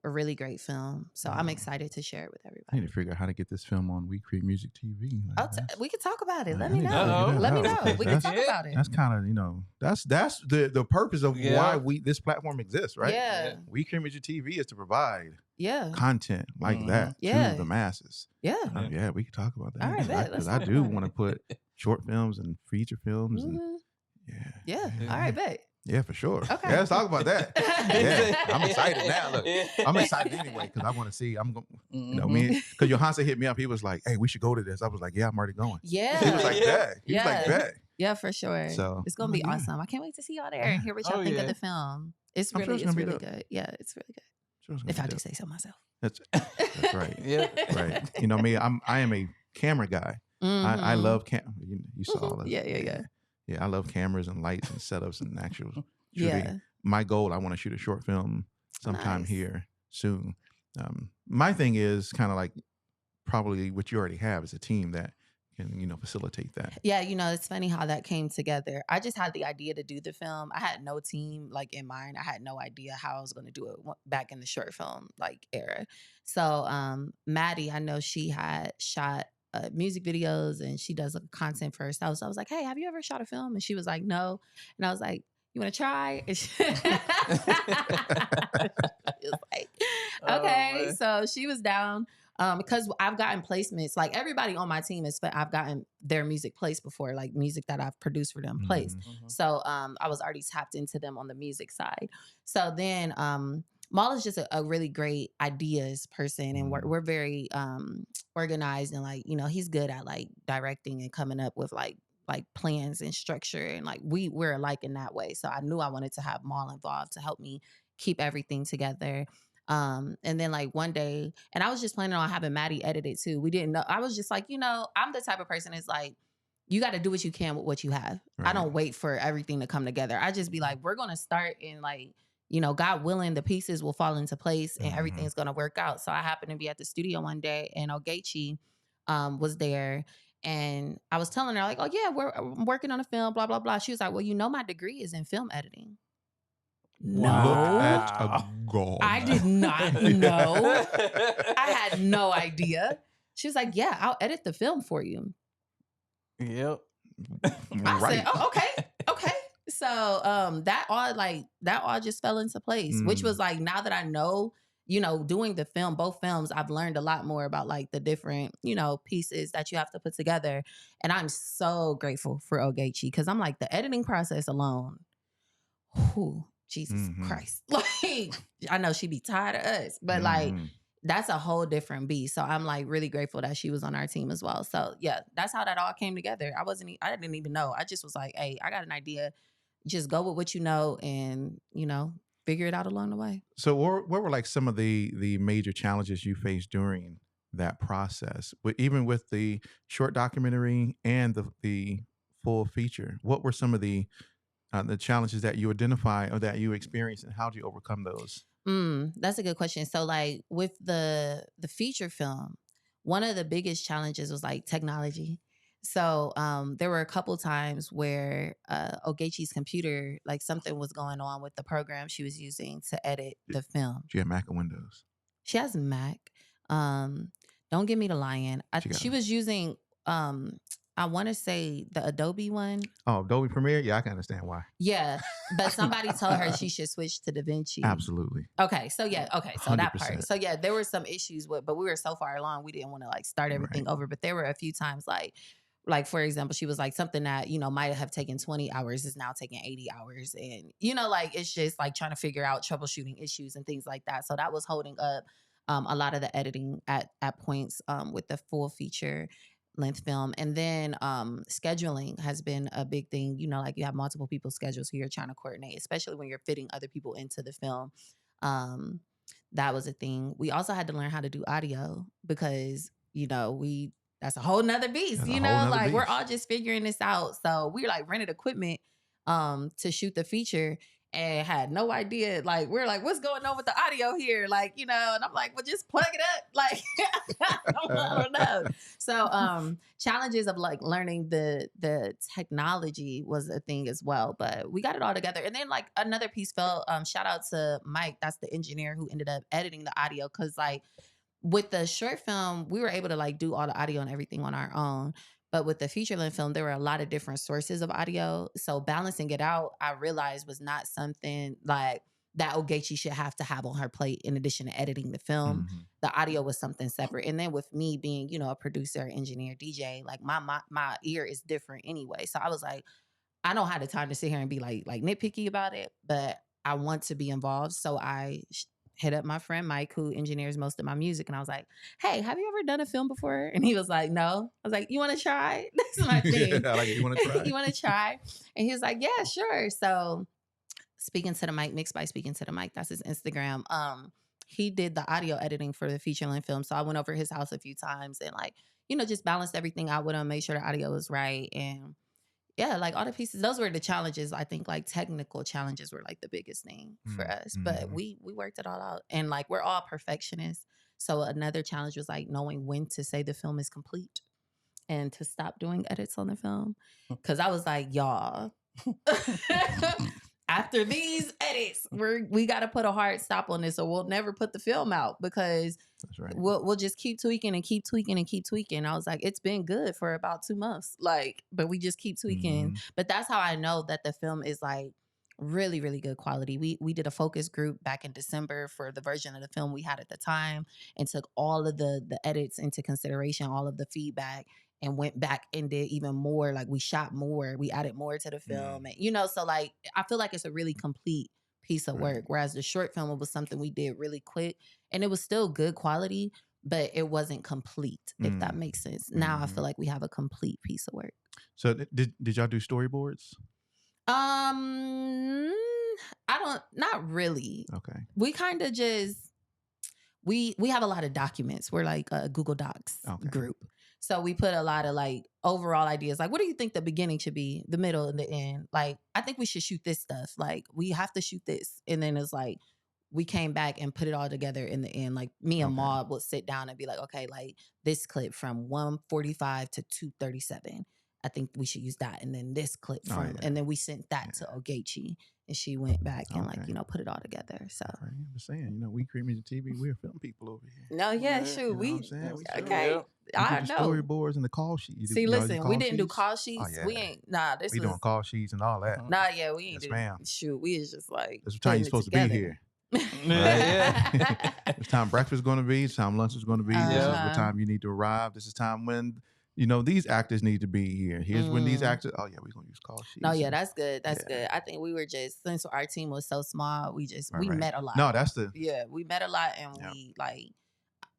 film. So I'm excited to share it with I need everybody. to figure out how to get this film on We Create Music TV. Like, We can talk about it. Let I me need to know. figure that Let me out. know. We can That's- talk about it. That's kind of, you know, that's the purpose of why this platform exists, right? Yeah. We Create Music TV is to provide Yeah. content like that Yeah. to the masses. Yeah. Yeah, we could talk about that. All right, bet. Because Let's I talk do about want to put short films and feature films. And, Mhm. yeah. Yeah. All right, bet. Yeah, for sure. Okay. Yeah, let's talk about that. Yeah, I'm excited now. Look, I'm excited Yeah. anyway because I want to see. I'm going. You know, Mhm. me because Johansa hit me up. He was like, "Hey, we should go to this." I was like, "Yeah, I'm already going." Yeah. He was like, Yeah. "Bet." He was like, Yeah. "Bet." Yeah, for sure. So, It's gonna I'm be like, yeah. awesome. I can't wait to see y'all there and hear what y'all Oh, think yeah. of the film. It's I'm sure really, it's gonna be really dope. good. Yeah, it's really good. Sure, it's gonna If be I do dope. say so myself. That's right. Yeah. Right. You know me. I am a camera guy. I Mhm. love You saw all this. Yeah. Yeah, I love cameras and lights and setups and actual shooting. Yeah. My goal, I want to shoot a short film sometime Nice. here soon. My thing is kind of like probably what you already have is a team that can, you know, facilitate that. Yeah, you know, it's funny how that came together. I just had the idea to do the film. I had no team like in mind. I had no idea how I was going to do it back in the short film like era. So Maddie, I know she had shot music videos and she does content for herself. So I was like, hey, have you ever shot a film? And she was like, no. And I was like, you want to try? And she was like, okay. man. So she was down. Because I've gotten placements, like everybody on my team I've gotten their music placed before, like music that I've produced for them placed. Mhm. So I was already tapped into them on the music side. So then Maul is just a really great ideas person, and we're very organized, and like, you know, he's good at like directing and coming up with like plans and structure, and like we're alike in that way. So I knew I wanted to have Maul involved to help me keep everything together. And then like one day, and I was just planning on having Maddie edit it too. We didn't know. I was just like, you know, I'm the type of person that's like, you got to do what you can with what you have. I Right. don't wait for everything to come together. I just be like, we're going to start, and like, you know, God willing, the pieces will fall into place and everything's going to work out. So I happened to be at the studio one day, and Ogechi was there. And I was telling her like, oh yeah, I'm working on a film, blah, blah, blah. She was like, well, you know, my degree is in film editing. Wow. Look at a goal. I did not know. I had no idea. She was like, yeah, I'll edit the film for you. Yep. I Right. said, oh, okay. So that all just fell into place, which was like, now that I know, you know, doing the film, both films, I've learned a lot more about like the different, you know, pieces that you have to put together. And I'm so grateful for Ogechi, because I'm like, the editing process alone, whew, Jesus Christ. Like, I know she'd be tired of us, but like, that's a whole different beast. So I'm like really grateful that she was on our team as well. So yeah, that's how that all came together. I didn't even know. I just was like, hey, I got an idea. Just go with what you know, and, you know, figure it out along the way. So what were like some of the major challenges you faced during that process? Even with the short documentary and the full feature, what were some of the challenges that you identify or that you experienced, and how do you overcome those? That's a good question. So like with the feature film, one of the biggest challenges was like technology. So there were a couple times where Ogechi's computer, like something was going on with the program she was using to edit the film. Do you have Mac or Windows? She has Mac. Don't give me the lying. She was using I want to say the Adobe one. Oh, Adobe Premiere? Yeah, I can understand why. Yeah, but somebody told her she should switch to DaVinci. Absolutely. Okay, so yeah, so that part. 100%. So yeah, there were some issues with, but we were so far along, we didn't want to like start everything over. But there were a few times like for example, she was like, something that, you know, might have taken 20 hours is now taking 80 hours. And, you know, like, it's just like trying to figure out troubleshooting issues and things like that. So that was holding up a lot of the editing at points with the full feature length film. And then scheduling has been a big thing. You know, like you have multiple people's schedules who you're trying to coordinate, especially when you're fitting other people into the film. That was a thing. We also had to learn how to do audio because, you know, that's a whole nother beast, That's a you whole know, nother like we're beast. all just figuring this out. So we like rented equipment to shoot the feature and had no idea. Like, we're like, what's going on with the audio here? Like, you know, and I'm like, well, just plug it up. Like, I don't know. So challenges of like learning the technology was a thing as well. But we got it all together. And then like another piece fell, shout out to Mike, that's the engineer who ended up editing the audio. Cause like with the short film, we were able to like do all the audio and everything on our own. But with the feature length film, there were a lot of different sources of audio. So balancing it out, I realized was not something like that Ogechi should have to have on her plate in addition to editing the film. Mhm. The audio was something separate. And then with me being, you know, a producer, engineer, DJ, like my ear is different anyway. So I was like, I don't have the time to sit here and be like nitpicky about it, but I want to be involved. So I hit up my friend Mike, who engineers most of my music, and I was like, "Hey, have you ever done a film before?" And he was like, "No." I was like, "You want to try?" That's my thing. I like it. You want to try? You want to try? And he was like, "Yeah, sure." So speaking to the mic, mixed by speaking to the mic, that's his Instagram. He did the audio editing for the feature length film, so I went over his house a few times and like, you know, just balanced everything out with him, made sure the audio was right, and yeah, like all the pieces, those were the challenges. I think like technical challenges were like the biggest thing for us. But we worked it all out. And like we're all perfectionists. So another challenge was like knowing when to say the film is complete and to stop doing edits on the film. Cause I was like, y'all, after these edits, we got to put a hard stop on this, or we'll never put the film out because That's right. we'll just keep tweaking and keep tweaking and keep tweaking. I was like, it's been good for about 2 months, like, but we just keep tweaking. Mhm. But that's how I know that the film is like really, really good quality. We did a focus group back in December for the version of the film we had at the time, and took all of the edits into consideration, all of the feedback, and went back and did even more. Like we shot more, we added more to the film, and you know, so like I feel like it's a really complete piece of work. Right. Whereas the short film was something we did really quick, and it was still good quality, but it wasn't complete. If that makes sense. Now I feel like we have a complete piece of work. So did y'all do storyboards? I don't, not really. Okay. We kind of just we have a lot of documents. We're like a Google Docs Okay. group. So we put a lot of like overall ideas. Like, what do you think the beginning should be, the middle, and the end? Like, I think we should shoot this stuff. Like, we have to shoot this. And then it's like, we came back and put it all together in the end. Like me and Okay. Maud would sit down and be like, okay, like this clip from 145 to 237. I think we should use that. And then this clip from, and then we sent that to Ogechi, and she went back and like, you know, put it all together. So Right. I'm just saying, you know, we create music TV, we're film people over here. no, yeah, Yeah, shoot, You know what we I'm saying? We okay. Yeah. I do the know. storyboards and the call sheets. See, You know, listen, call we didn't do sheets? call sheets. yeah. We ain't this We was doing call sheets and all that. nah, yeah, we ain't Yes, do ma'am. shoot. We is just like That's what time you're putting supposed it to be together. here. Yeah. It's time breakfast is going to be. It's time lunch is going to be. This is Uh-huh. what time you need to arrive. This is time when, you know, these actors need to be here. Here's when these actors, oh yeah, we're going to use call sheets. No, yeah, that's good. That's Yeah. good. I think we were just, since our team was so small, we Right. met a lot. No, that's the, Yeah, we met a lot, and Yep. we like,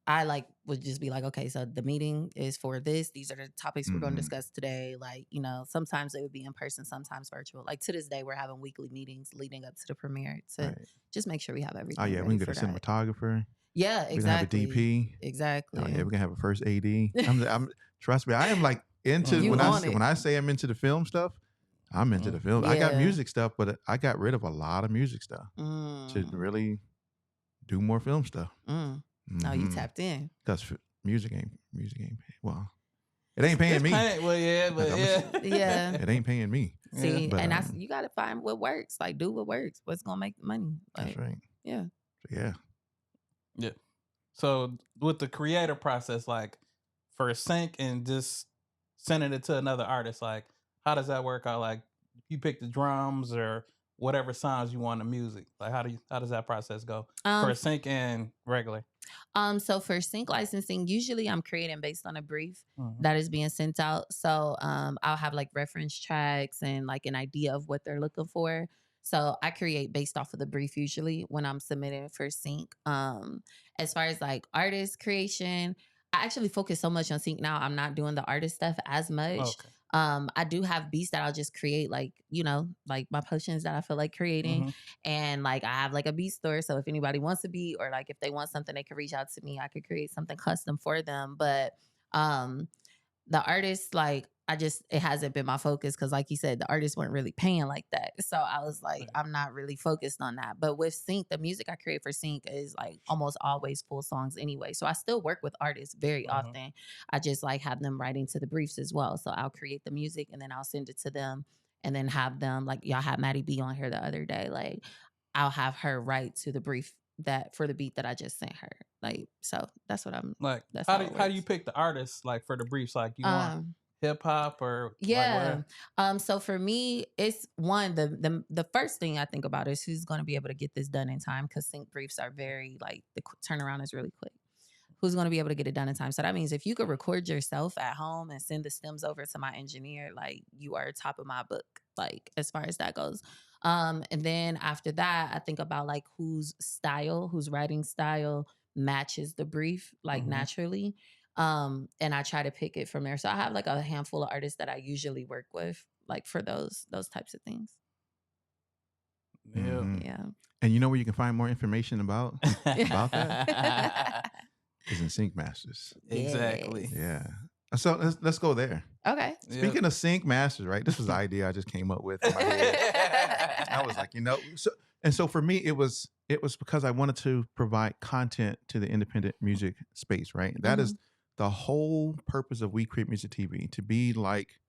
I like would just be like, okay, so the meeting is for this. These are the topics we're going to discuss today. Like, you know, sometimes it would be in person, sometimes virtual. Like to this day, we're having weekly meetings leading up to the premiere to right. just make sure we have everything. Oh yeah, we ready can get a for that. cinematographer. Yeah, We're gonna have a exactly. DP. Exactly. Oh yeah, we're gonna have a first AD. I'm trust me, I am like into You when on it. I say I'm into the film stuff, I'm into the film. I got Yeah. music stuff, but I got rid of a lot of music stuff to really do more film stuff. No, you tapped in. Because music ain't well, it ain't paying me. Well, yeah, but Like, yeah. Yeah. It ain't paying me. See, But, and that's, you got to find what works. Like, do what works. What's gonna make the money? Like, That's right. yeah. Yeah. Yeah. So with the creative process, like for sync and just sending it to another artist, like how does that work out? Like you pick the drums or whatever sounds you want in the music. Like how does that process go for sync and regular? So for sync licensing, usually I'm creating based on a brief that is being sent out. So I'll have like reference tracks and like an idea of what they're looking for. So I create based off of the brief usually when I'm submitting for sync. As far as like artist creation, I actually focus so much on sync now. I'm not doing the artist stuff as much. Okay. I do have beats that I'll just create, like, like my potions that I feel like creating. Mm-hmm. And like I have like a beat store. So if anybody wants a beat or like if they want something, they can reach out to me. I could create something custom for them. But um the artists, like, it hasn't been my focus because, like you said, the artists weren't really paying like that. So I was like, I'm not really focused on that. But with Sync, the music I create for Sync is like almost always full songs anyway. So I still work with artists very Mm-hmm. often. I just like have them writing to the briefs as well. So I'll create the music and then I'll send it to them and then have them, like, y'all had Maddie B on here the other day. Like, I'll have her write to the brief that for the beat that I just sent her. Like, so that's what I'm Like, that's how how do it how do you works. pick the artists, like, for the briefs? Like, you want hip hop or like Yeah. what? So for me, it's one, the first thing I think about is who's going to be able to get this done in time, because sync briefs are very, like, the turnaround is really quick. Who's going to be able to get it done in time? So that means if you could record yourself at home and send the stems over to my engineer, like, you are top of my book, like, as far as that goes. And then after that, I think about like whose writing style matches the brief, like, Mhm. naturally. And I try to pick it from there. So I have like a handful of artists that I usually work with, like, for those types of things. Yeah. Mhm. Yeah. And you know where you can find more information about about that? is in Sync Masters. Exactly. Yeah. So let's go there. Okay. Speaking of Sync Masters, right? This was the idea I just came up with in my head. I was like, so for me, it was because I wanted to provide content to the independent music space, right? That is the whole purpose of We Create Music TV, to be like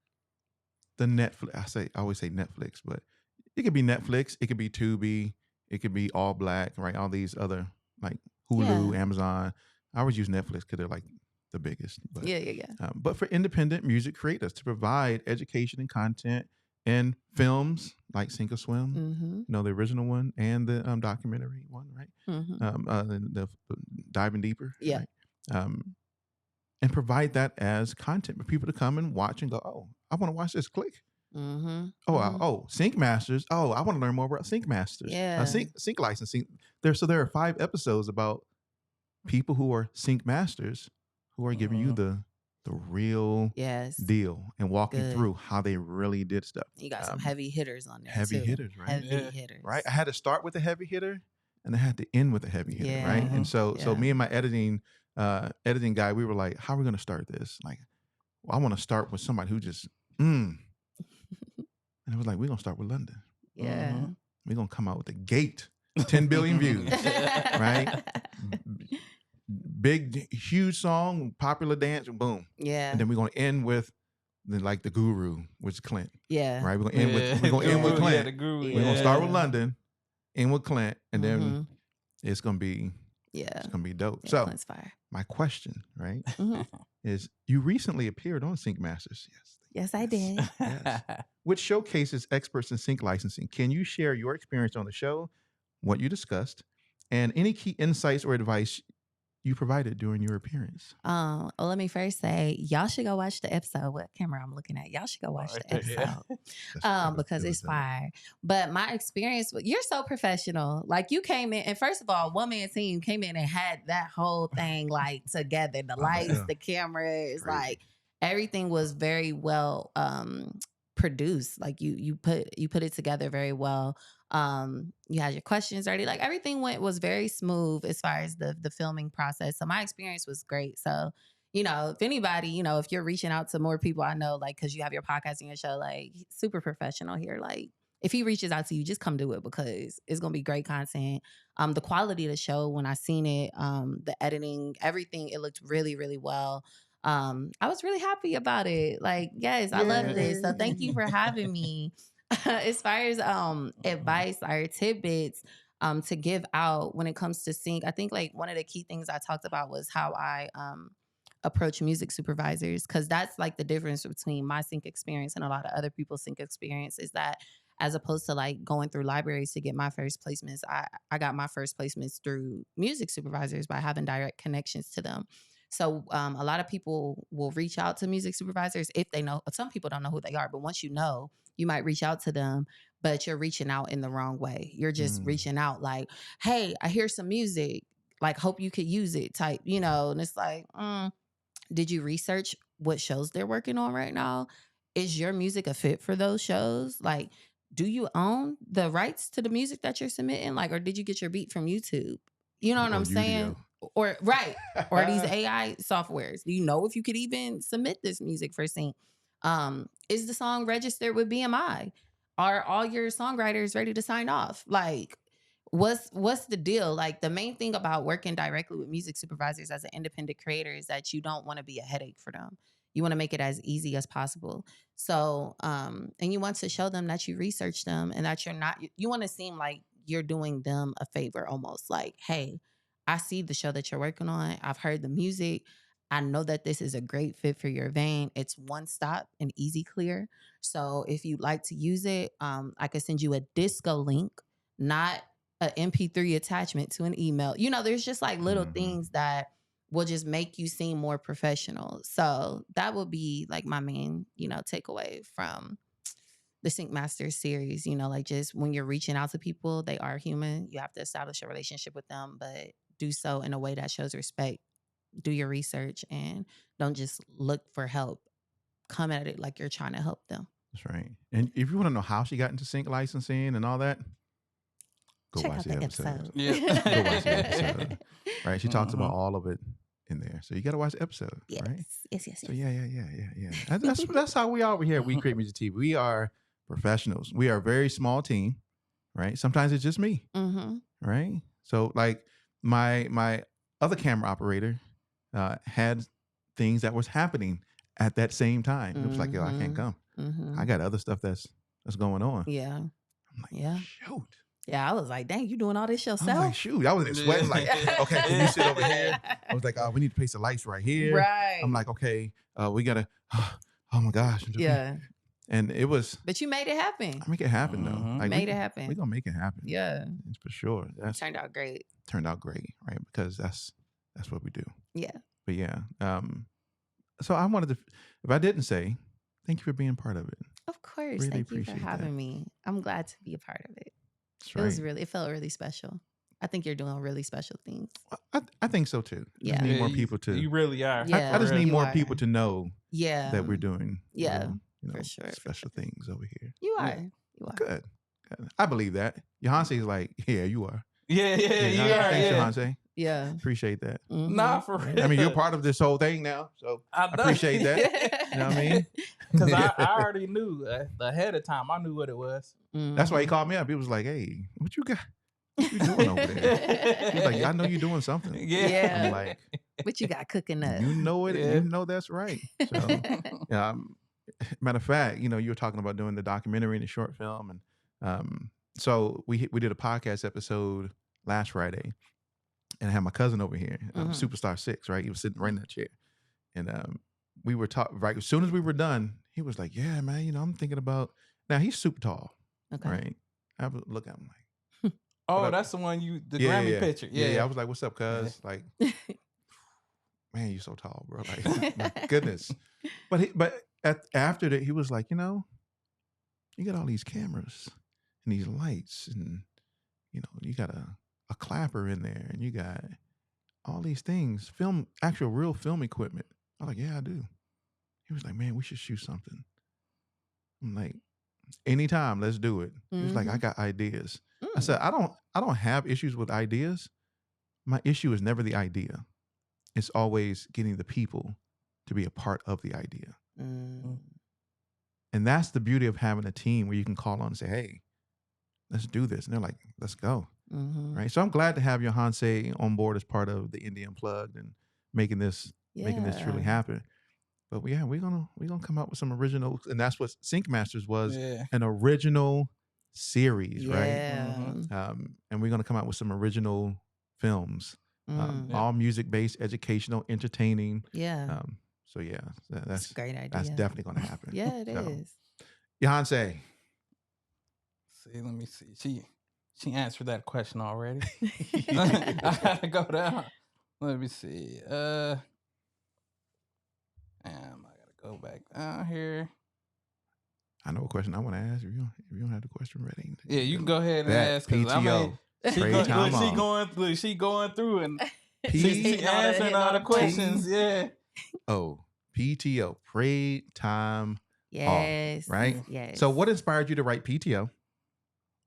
the Netflix. I always say Netflix, but it could be Netflix, it could be Tubi, it could be All Black, right? All these other, like, Hulu, Yeah. Amazon. I always use Netflix because they're like the biggest. But Yeah. but for independent music creators to provide education and content and films like Sink or Swim, Mm-hmm. the original one, and the documentary one, right? Mm-hmm. The Diving Deeper, Yeah. right? And provide that as content for people to come and watch and go, oh, I want to watch this. Click. Mm-hmm. Oh, Sync Masters. Oh, I want to learn more about Sync Masters. Yeah. Sync licensing. There are 5 episodes about people who are Sync Masters, who are giving you the real Yes. deal and walking Good. through how they really did stuff. You got some heavy hitters on there. Heavy too. hitters, right? Heavy Yeah. hitters. Right. I had to start with a heavy hitter, and I had to end with a heavy hitter, Yeah. right? And so Yeah. me and my editing guy, we were like, how are we going to start this? Like, well, I want to start with somebody who just and it was like, we're gonna start with London. Yeah. We're gonna come out with the gate, 10 billion views, right? Big, huge song, popular dance, and boom. Yeah. And then we're gonna end with the guru, which is Clint. Yeah. Right? We're gonna end with Clint. Yeah, the guru. We're gonna start with London, end with Clint, and then Mhm. it's gonna be dope. Yeah, So Clint's fire. my question, right, Mhm. is you recently appeared on Sync Masters. Yes, I did. Yes. Which showcases experts in sync licensing. Can you share your experience on the show, what you discussed, and any key insights or advice you provided during your appearance? Well, let me first say, y'all should go watch the episode. What camera I'm looking at? Y'all should go watch the episode. Because it's fire. But my experience, you're so professional. Like, you came in, and first of all, one man team came in and had that whole thing like together. The lights, the cameras, like, everything was very well produced. Like, you put it together very well. You had your questions ready. Like, everything was very smooth as far as the filming process. So my experience was great. So, if anybody, if you're reaching out to more people, I know, like, because you have your podcast and your show, like, super professional here. Like, if he reaches out to you, just come do it, because it's gonna be great content. The quality of the show, when I seen it, the editing, everything, it looked really, really well. I was really happy about it. Like, yes, I love this. So thank you for having me. As far as advice or tidbits to give out when it comes to sync, I think, like, one of the key things I talked about was how I approach music supervisors, because that's like the difference between my sync experience and a lot of other people's sync experience, is that as opposed to like going through libraries to get my first placements, I got my first placements through music supervisors by having direct connections to them. So a lot of people will reach out to music supervisors if they know. Some people don't know who they are, but once you know, you might reach out to them, but you're reaching out in the wrong way. You're just reaching out like, hey, I hear some music, like hope you could use it type, and it's like, did you research what shows they're working on right now? Is your music a fit for those shows? Like, do you own the rights to the music that you're submitting? Like, or did you get your beat from YouTube? You know what I'm saying? Or right. Or these AI softwares. Do you know if you could even submit this music for sync? Is the song registered with BMI? Are all your songwriters ready to sign off? Like, what's the deal? Like, the main thing about working directly with music supervisors as an independent creator is that you don't want to be a headache for them. You want to make it as easy as possible. So, and you want to show them that you research them and that you want to seem like you're doing them a favor almost. Like, hey, I see the show that you're working on. I've heard the music. I know that this is a great fit for your vein. It's one stop and easy clear. So if you'd like to use it, I could send you a disco link, not an MP3 attachment to an email. There's just like little things that will just make you seem more professional. So that will be like my main, takeaway from the Sync Masters series. Like, just when you're reaching out to people, they are human. You have to establish a relationship with them, but do so in a way that shows respect. Do your research and don't just look for help. Come at it like you're trying to help them. That's right. And if you want to know how she got into sync licensing and all that, go Check watch out the episode. Yeah. Go watch the episode. Right? She talks about all of it in there. So you got to watch the episode, Yes. right? Yes. So yeah. That's how we are over here at We Create Music TV. We are professionals. We are a very small team, right? Sometimes it's just me, right? So like my other camera operator had things that was happening at that same time. It was like, yo, I can't come. I got other stuff that's going on. Yeah. I'm like, Yeah. shoot. Yeah, I was like, dang, you doing all this yourself? I was like, shoot. I was sweating like, okay, can you sit over here? I was like, we need to place the lights right here. Right. I'm like, okay, we got to, oh my gosh. Yeah. And it was. But you made it happen. I make it happen though. Like, made it happen. We're going to make it happen. Yeah. It's for sure. Turned out great. Turned out great, right? Because that's what we do. Yeah. But yeah. So I wanted to, if I didn't say, thank you for being part of it. Of course. Really Thank you for appreciate having me. I'm glad to be a part of it. That's right. It felt really special. I think you're doing really special things. I think so too. Yeah. Just need more people to. You really are. Yeah. I just need more are. people to know that we're doing. Yeah. For sure. Special things over here. You are. You are. Good. I believe that. Johanse's like, yeah, you are. Yeah, you are. Thanks, Yeah. Johanse. Yeah. Appreciate that. Nah, for real. I mean, you're part of this whole thing now, so I appreciate that. You know what I mean? Because I already knew ahead of time. I knew what it was. That's why he called me up. He was like, hey, what you got? What you doing over there? He's like, I know you're doing something. Yeah. I'm like, what you got cooking up? You know it. You know that's right. So, matter of fact, you were talking about doing the documentary and the short film, and so we did a podcast episode last Friday, and I had my cousin over here, Superstar 6, right? He was sitting right in that chair, and we were talking. Right as soon as we were done, he was like, "Yeah, man, I'm thinking about." Now he's super tall, right? I was looking at him like, "Oh, that's the one the Grammy picture." Yeah. I was like, "What's up, cuz?" Like, man, you're so tall, bro. Like, my goodness. But after that, he was like, you got all these cameras and these lights, and you got a clapper in there, and you got all these things, actual real film equipment. I'm like, yeah, I do. He was like, man, we should shoot something. I'm like, anytime, let's do it. He was like, I got ideas. I said, I don't have issues with ideas. My issue is never the idea. It's always getting the people to be a part of the idea. And that's the beauty of having a team where you can call on and say, hey, let's do this. And they're like, let's go. Right. So I'm glad to have Johanse on board as part of the Indie Unplugged and making this truly happen. But we're gonna come out with some originals, and that's what Sync Masters was, an original series, right? And we're gonna come out with some original films, all music based, educational, entertaining. So that's a great idea. That's definitely gonna happen. It is. Johanse. See, let me see. She answered that question already. I gotta go down. Let me see. Go back down here. I know a question I want to ask. If you don't have the question ready, Yeah, you can go ahead and Bet, ask. 'Cause I mean, PTO. she Pray time off. she going through and Just she hitting all the- answering hitting all the the questions. points. Yeah. Oh, PTO. Pray time off. Yes. Right? Yes. So what inspired you to write PTO?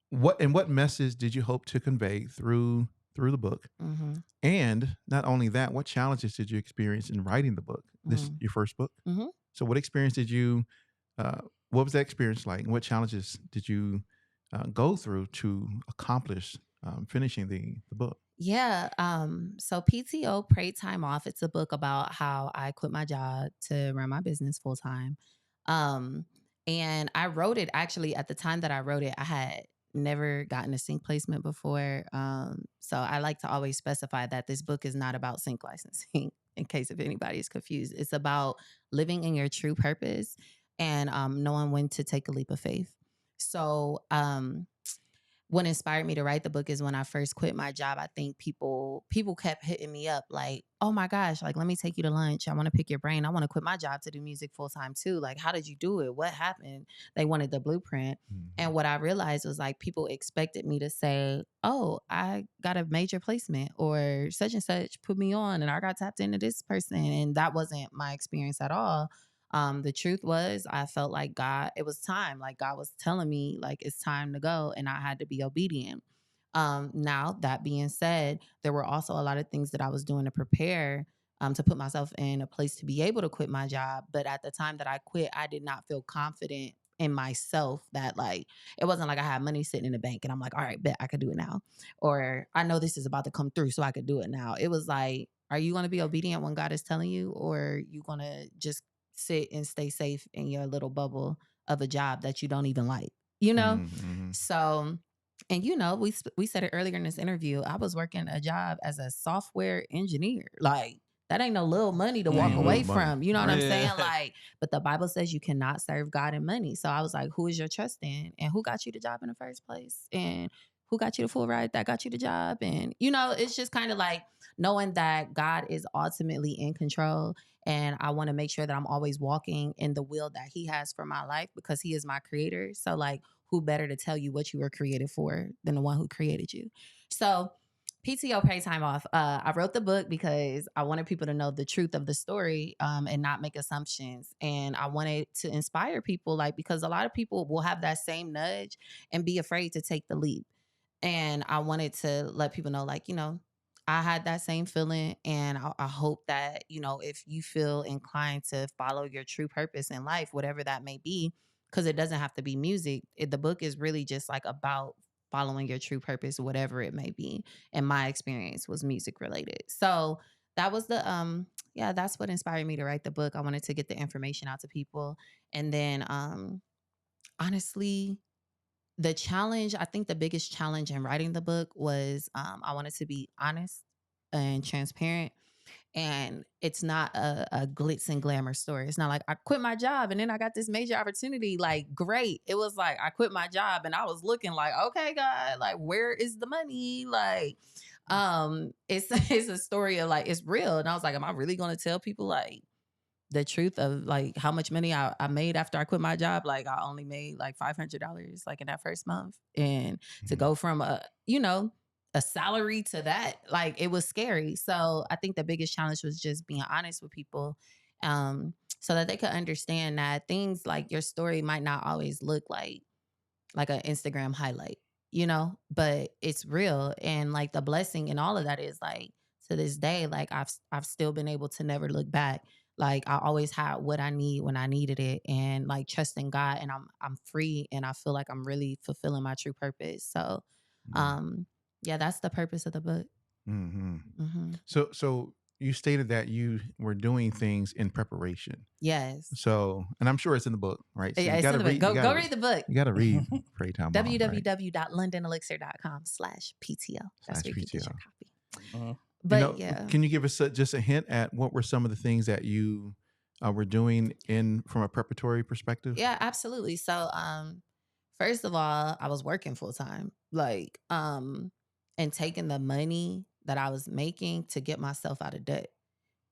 What message did you hope to convey through the book? Mm-hmm. And not only that, what challenges did you experience in writing the book? This Mhm. your first book. Mhm. So what experience did you? What was that experience like? And what challenges did you go through to accomplish finishing the book? Yeah. So PTO, Pray Time Off. It's a book about how I quit my job to run my business full time. And I wrote it actually at the time that I wrote it, I had never gotten a sync placement before. So I like to always specify that this book is not about sync licensing, in case if anybody is confused. It's about living in your true purpose and knowing when to take a leap of faith. So what inspired me to write the book is when I first quit my job. I think people kept hitting me up like, "Oh my gosh, like let me take you to lunch. I want to pick your brain. I want to quit my job to do music full time too. Like how did you do it? What happened?" They wanted the blueprint. And what I realized was like people expected me to say, "Oh, I got a major placement or such and such put me on and I got tapped into this person." And that wasn't my experience at all. The truth was I felt like God, it was time. Like God was telling me like it's time to go and I had to be obedient. Now that being said, there were also a lot of things that I was doing to prepare to put myself in a place to be able to quit my job. But at the time that I quit, I did not feel confident in myself that like it wasn't like I had money sitting in the bank and I'm like, all right, bet I could do it now. Or I know this is about to come through, so I could do it now. It was like, are you going to be obedient when God is telling you, or are you going to just sit and stay safe in your little bubble of a job that you don't even like, you know? Mm-hmm. So, and you know, we said it earlier in this interview. I was working a job as a software engineer. Like that ain't no little money to Yeah, walk ain't away little money. from. You know what I'm Yeah. saying? Like, but the Bible says you cannot serve God and money. So I was like, who is your trust in? And who got you the job in the first place? And who got you the full ride that got you the job? And you know, it's just kind of like knowing that God is ultimately in control. And I want to make sure that I'm always walking in the will that he has for my life because he is my creator. So like, who better to tell you what you were created for than the one who created you? So PTO, Pay Time Off. I wrote the book because I wanted people to know the truth of the story and not make assumptions. And I wanted to inspire people, like, because a lot of people will have that same nudge and be afraid to take the leap. And I wanted to let people know, like, you know, I had that same feeling. And I hope that, you know, if you feel inclined to follow your true purpose in life, whatever that may be, because it doesn't have to be music. The book is really just like about following your true purpose, whatever it may be. And my experience was music related. So that was the yeah, that's what inspired me to write the book. I wanted to get the information out to people. And then honestly, the challenge, I think the biggest challenge in writing the book was I wanted to be honest and transparent. And it's not a glitz and glamour story. It's not like I quit my job and then I got this major opportunity. Like, great. It was like I quit my job and I was looking like, okay, God, like, where is the money? Like, it's it's a story of like it's real. And I was like, am I really gonna tell people like the truth of like how much money I made after I quit my job? Like I only made like $500 like in that first month. And to go from a, you know, a salary to that, like it was scary. So I think the biggest challenge was just being honest with people, so that they could understand that things like your story might not always look like an Instagram highlight, you know, but it's real. And like the blessing and all of that is like to this day, like I've still been able to never look back. Like I always had what I need when I needed it, and like trusting God, and I'm free, and I feel like I'm really fulfilling my true purpose. So yeah, that's the purpose of the book. Mm-hmm. Hmm. So you stated that you were doing things in preparation. Yes. So, and I'm sure it's in the book, right? So Yeah, you it's got in to the book. read. Go read the book. You got to read Pray Time Off, right? www.londonelixir.com/PTO. That's where you can get your copy. But You know, yeah. can you give us just a hint at what were some of the things that you were doing from a preparatory perspective? Yeah, absolutely. So, first of all, I was working full time, like, and taking the money that I was making to get myself out of debt.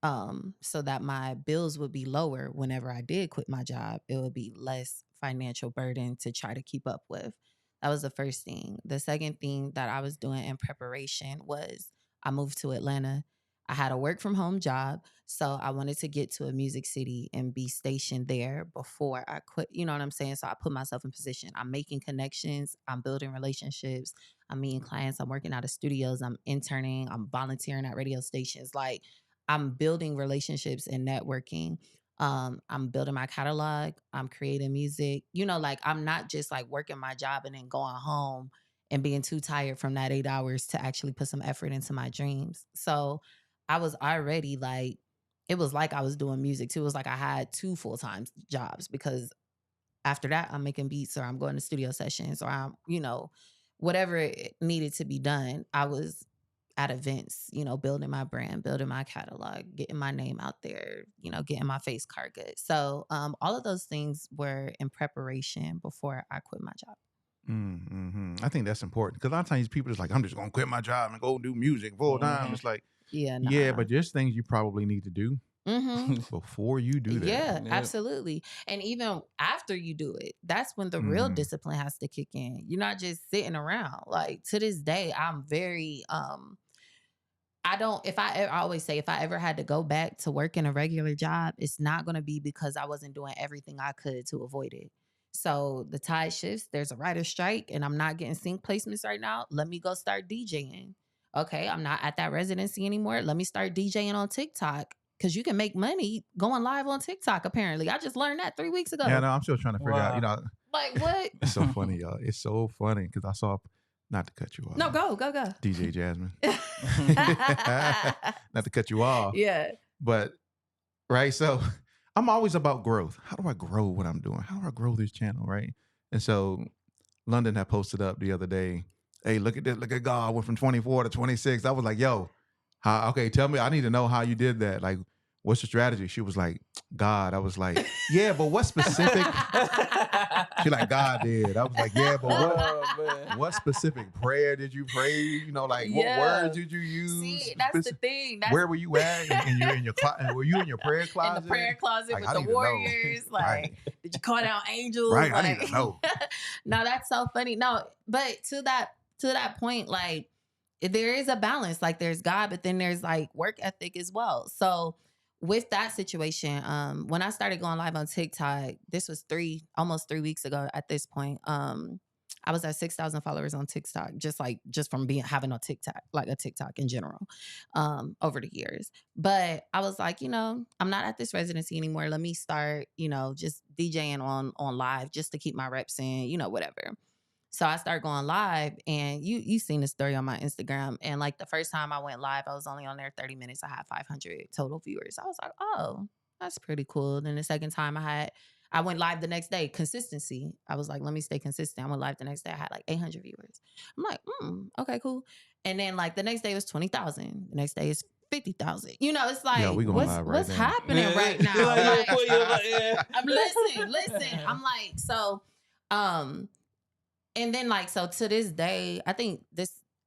so that my bills would be lower whenever I did quit my job. It would be less financial burden to try to keep up with. That was the first thing. The second thing that I was doing in preparation was I moved to Atlanta. I had a work from home job. So I wanted to get to a music city and be stationed there before I quit. You know what I'm saying? So I put myself in position. I'm making connections. I'm building relationships. I'm meeting clients. I'm working out of studios. I'm interning. I'm volunteering at radio stations. Like, I'm building relationships and networking. I'm building my catalog. I'm creating music. You know, like, I'm not just like working my job and then going home and being too tired from that 8 hours to actually put some effort into my dreams. So I was already like, it was like I was doing music too. It was like I had two full-time jobs because after that, I'm making beats or I'm going to studio sessions or I'm, whatever it needed to be done. I was at events, building my brand, building my catalog, getting my name out there, getting my face card good. So all of those things were in preparation before I quit my job. Mm-hmm. I think that's important because a lot of times people just like, I'm just going to quit my job and go do music full time. It's like, yeah, but there's things you probably need to do before you do that. Yeah, absolutely. And even after you do it, that's when the real discipline has to kick in. You're not just sitting around. Like, to this day, I'm very, I always say, if I ever had to go back to work in a regular job, it's not going to be because I wasn't doing everything I could to avoid it. So the tide shifts, there's a writer's strike and I'm not getting sync placements right now. Let me go start DJing. Okay, I'm not at that residency anymore. Let me start DJing on TikTok because you can make money going live on TikTok, apparently. I just learned that 3 weeks ago. Yeah, no, I'm still trying to figure out, Like, what? It's so funny, y'all. It's so funny because I saw, not to cut you off. No, go. DJ Jasmine. Not to cut you off. Yeah. But, right, so I'm always about growth. How do I grow what I'm doing? How do I grow this channel, right? And so London had posted up the other day, hey, look at this. Look at God. I went from 24 to 26. I was like, yo, okay, tell me. I need to know how you did that. Like, what's the strategy? She was like, God. I was like, yeah, but what specific? She like, God did. I was like, yeah, but what specific prayer did you pray? What words did you use? See, that's the thing. Where were you at? And you're in your were you in your prayer closet? In the prayer closet with the warriors. Like, right. Did you call down angels? Right, like, I need to know. No, that's so funny. No, but to that point, like, there is a balance. Like, there's God, but then there's like work ethic as well. So with that situation, when I started going live on TikTok, this was almost 3 weeks ago at this point. I was at 6,000 followers on TikTok, just from having a TikTok in general, over the years. But I was like, I'm not at this residency anymore. Let me start, just DJing on live just to keep my reps in, whatever. So I started going live, and you seen the story on my Instagram. And like the first time I went live, I was only on there 30 minutes. I had 500 total viewers. I was like, oh, that's pretty cool. Then the second time I went live the next day. Consistency. I was like, let me stay consistent. I went live the next day. I had like 800 viewers. I'm like, okay, cool. And then like the next day was 20,000. The next day is 50,000. It's like, yeah, what's happening right now? Listen. I'm like, so, and then so to this day, I think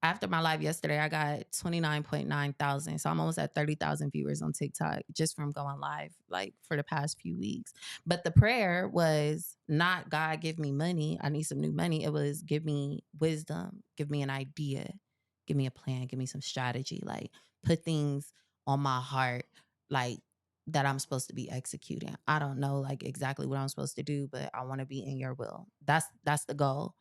after my live yesterday, I got 29.9 thousand. So I'm almost at 30,000 viewers on TikTok just from going live like for the past few weeks. But the prayer was not, God, give me money. I need some new money. It was, give me wisdom, give me an idea, give me a plan, give me some strategy, like put things on my heart, like that I'm supposed to be executing. I don't know like exactly what I'm supposed to do, but I want to be in your will. That's the goal.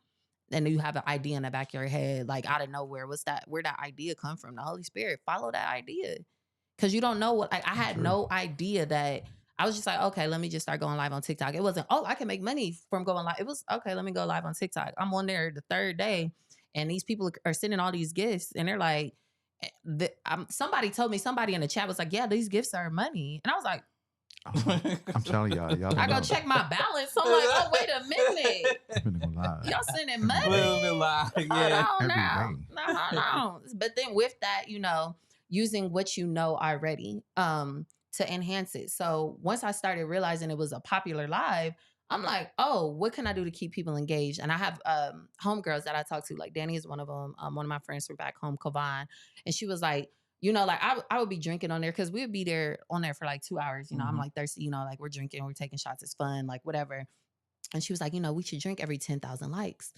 And you have an idea in the back of your head, like out of nowhere. Where that idea come from? The Holy Spirit. Follow that idea. Because you don't know what, I had no idea that. I was just like, okay, let me just start going live on TikTok. It wasn't, I can make money from going live. It was, okay, let me go live on TikTok. I'm on there the third day, and these people are sending all these gifts, and they're like, somebody told me, somebody in the chat was like, yeah, these gifts are money. And I was like, I'm telling y'all I go check my balance. I'm like, oh, wait a minute. Y'all sending money? Yeah. Hold on. But then with that, using what you know already to enhance it. So once I started realizing it was a popular live, I'm like, oh, what can I do to keep people engaged? And I have homegirls that I talk to, like Danny is one of them. One of my friends from back home, Vaughan. And she was like, you know, like I would be drinking on there because we would be there on there for like 2 hours. You know, I'm Mhm. like thirsty, you know, like we're drinking, we're taking shots, it's fun, like whatever. And she was like, you know, we should drink every 10,000 likes.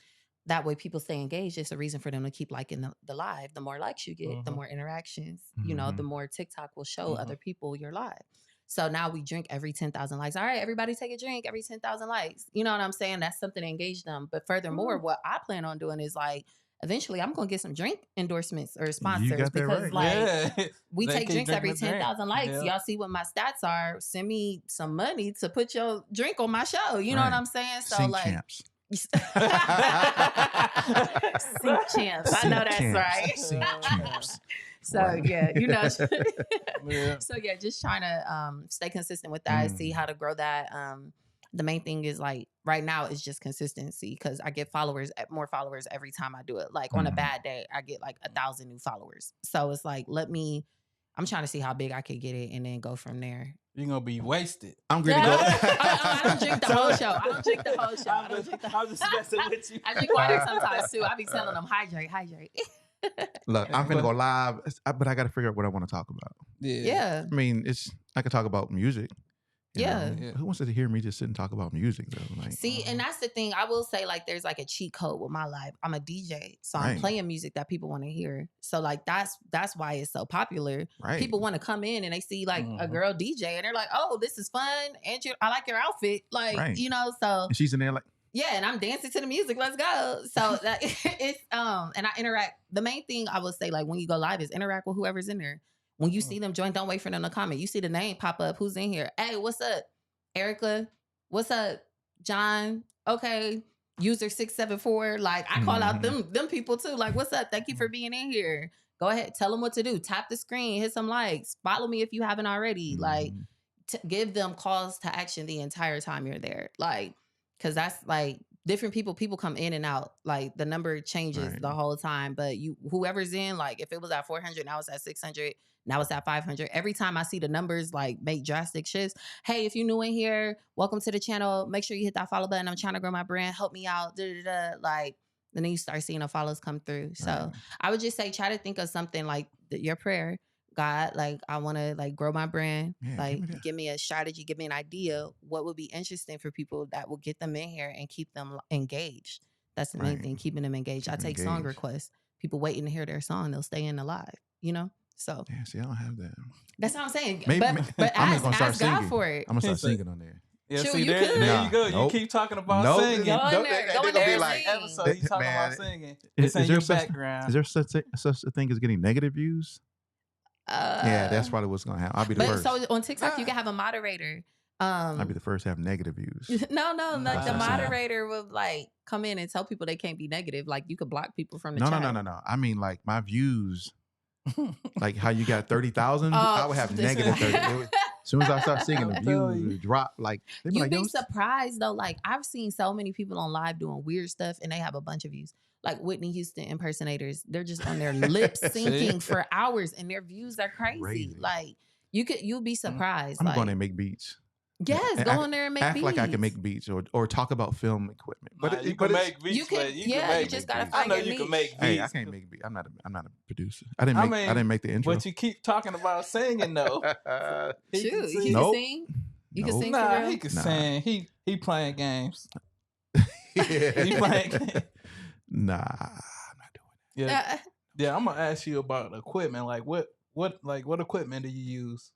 That way people stay engaged. It's a reason for them to keep liking the live. The more likes you get, the Mhm. more interactions, you know, the Mhm. more TikTok will show Mhm. other people your live. So now we drink every 10,000 likes. All right, everybody take a drink every 10,000 likes. You know what I'm saying? That's something to engage them. But furthermore, what I plan on doing is like, eventually I'm going to get some drink endorsements or You sponsors got that because right. like Yeah. we They take keep drinks drinking every the drink. 10,000 likes. Yeah. Y'all see what my stats are. Send me some money to put your drink on my show. You know what Right. I'm saying? So Sync like champs. Sync champs. I know Sync that's champs. right. Sync champs. So Right. yeah, you know. Yeah. So yeah, just trying to stay consistent with that, see how to grow that. The main thing is like right now is just consistency because I get more followers every time I do it. Like on a Mhm. bad day, I get like 1,000 new followers. So it's like I'm trying to see how big I could get it and then go from there. You're gonna be wasted. I'm going to Yeah. go. I don't drink the whole show. I don't drink the whole show. I don't drink the I'm just messing with you. I drink water sometimes too. I be telling them hydrate. Look, I'm going to go live, but I got to figure out what I want to talk about. Yeah. I mean, I could talk about music. you Yeah. know? Yeah. Who wants to hear me just sit and talk about music though? Like, See, and that's the thing. I will say, like, there's like a cheat code with my life. I'm a DJ, so I'm Right. playing music that people want to hear. So, like, that's why it's so popular. right. People want to come in and they see like a Mhm. girl DJ, and they're like, "Oh, this is fun, and I like your outfit." Like, Right. you know, so And she's in there like, yeah, and I'm dancing to the music. Let's go. So that it's and I interact. The main thing I would say, like, when you go live, is interact with whoever's in there. When you see them join, don't wait for them to comment. You see the name pop up. Who's in here? Hey, what's up, Erica? What's up, John? Okay, user 674. Like I call out them people too. Like, what's up? Thank you for being in here. Go ahead, tell them what to do. Tap the screen, hit some likes, follow me if you haven't already. Like, give them calls to action the entire time you're there. Like, because that's like different people come in and out. Like the number changes Right. the whole time, but whoever's in, like if it was at 400, now it's at 600, now it's at 500. Every time I see the numbers like make drastic shifts. Hey, if you're new in here, welcome to the channel. Make sure you hit that follow button. I'm trying to grow my brand. Help me out. Like, and then you start seeing the follows come through. So Right. I would just say, try to think of something like your prayer. God, like I want to like grow my brand. Yeah, Like give me a strategy, give me an idea. What would be interesting for people that will get them in here and keep them engaged? That's the main Right. thing, keeping them engaged. Keep I them take song engaged. requests. People waiting to hear their song, they'll stay in the live, you know? So Yeah, see, I don't have that. that's what I'm saying. Maybe- but I'm ask, gonna start ask God singing. for it. I'm gonna start He said- singing on there. Yeah, Shoot, see, you there could. you Nah, go. nope. You keep talking about Nope. singing. Go in Nope, there. they Go in gonna there be and like, sing. Episode, you talking man, about singing. Is It's in there your such- background. Is there such a thing as getting negative views? Yeah, that's probably what's gonna happen. I'll be the But first. so on TikTok, you Nah. can have a moderator. I'll be the first to have negative views. No, like the Nah. moderator will like come in and tell people they can't be negative. Like you could block people from the No, chat. no. I mean, like my views, like how you got 30,000. Oh, I would have negative 30. As soon as I start singing, the I'm telling views you. would drop. Like they'd be You'd like, be yo, surprised though. Like I've seen so many people on live doing weird stuff and they have a bunch of views. Like Whitney Houston impersonators, they're just on their lip syncing for hours and their views are crazy. Crazy. Like you'll be surprised. I'm like, going to make beats. yes, And go act- on there and make Act beats. like I can make beats or talk about film equipment. Nah, But you it- can but it's- make beats. You can- but you yeah, can you make just gotta beats. find I know your you can niche. make beats. Hey, I can't make beats. I'm not a producer. I didn't make the intro. But you keep talking about singing though. He Shoot, can you sing. can Nope. sing. You can Nope. sing for Nah, real? he can Nah. sing. He playing games. He playing games. Nah, I'm not doing Yeah, yeah. I'm gonna ask you about equipment. Like what equipment do you use?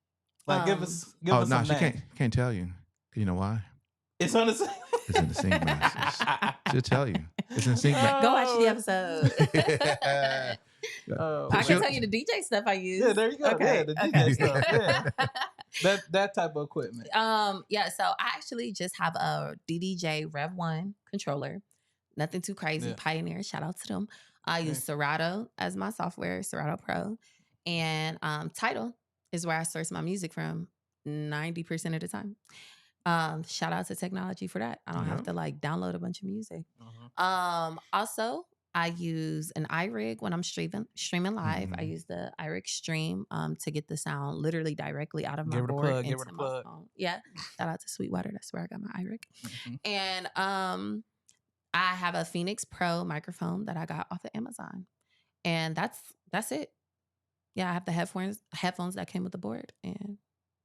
Like give us it. Oh, some no, she names. can't tell you. You know why? It's on the same. It's in the Sync Masters. She'll tell you. It's in Sync Masters. Go watch the episode. Oh, I She'll- can tell you the DJ stuff I use. yeah, there you go. Okay, Yeah, the okay. DJ stuff. Yeah, that type of equipment. Yeah, so I actually just have a DDJ Rev 1 controller. Nothing too crazy. Yeah. Pioneer, shout out to them. I use Serato as my software, Serato Pro. And Tidal is where I source my music from 90% of the time. Shout out to technology for that. I don't have Yep. to like download a bunch of music. Mhm. Also, I use an iRig when I'm streaming live. I Mhm. use the iRig Stream to get the sound literally directly out of my Give it a board plug, give into it a my plug. phone. Yeah, shout out to Sweetwater. That's where I got my iRig. Mhm. And I have a Phoenix Pro microphone that I got off of Amazon, and that's it. Yeah, I have the headphones that came with the board, and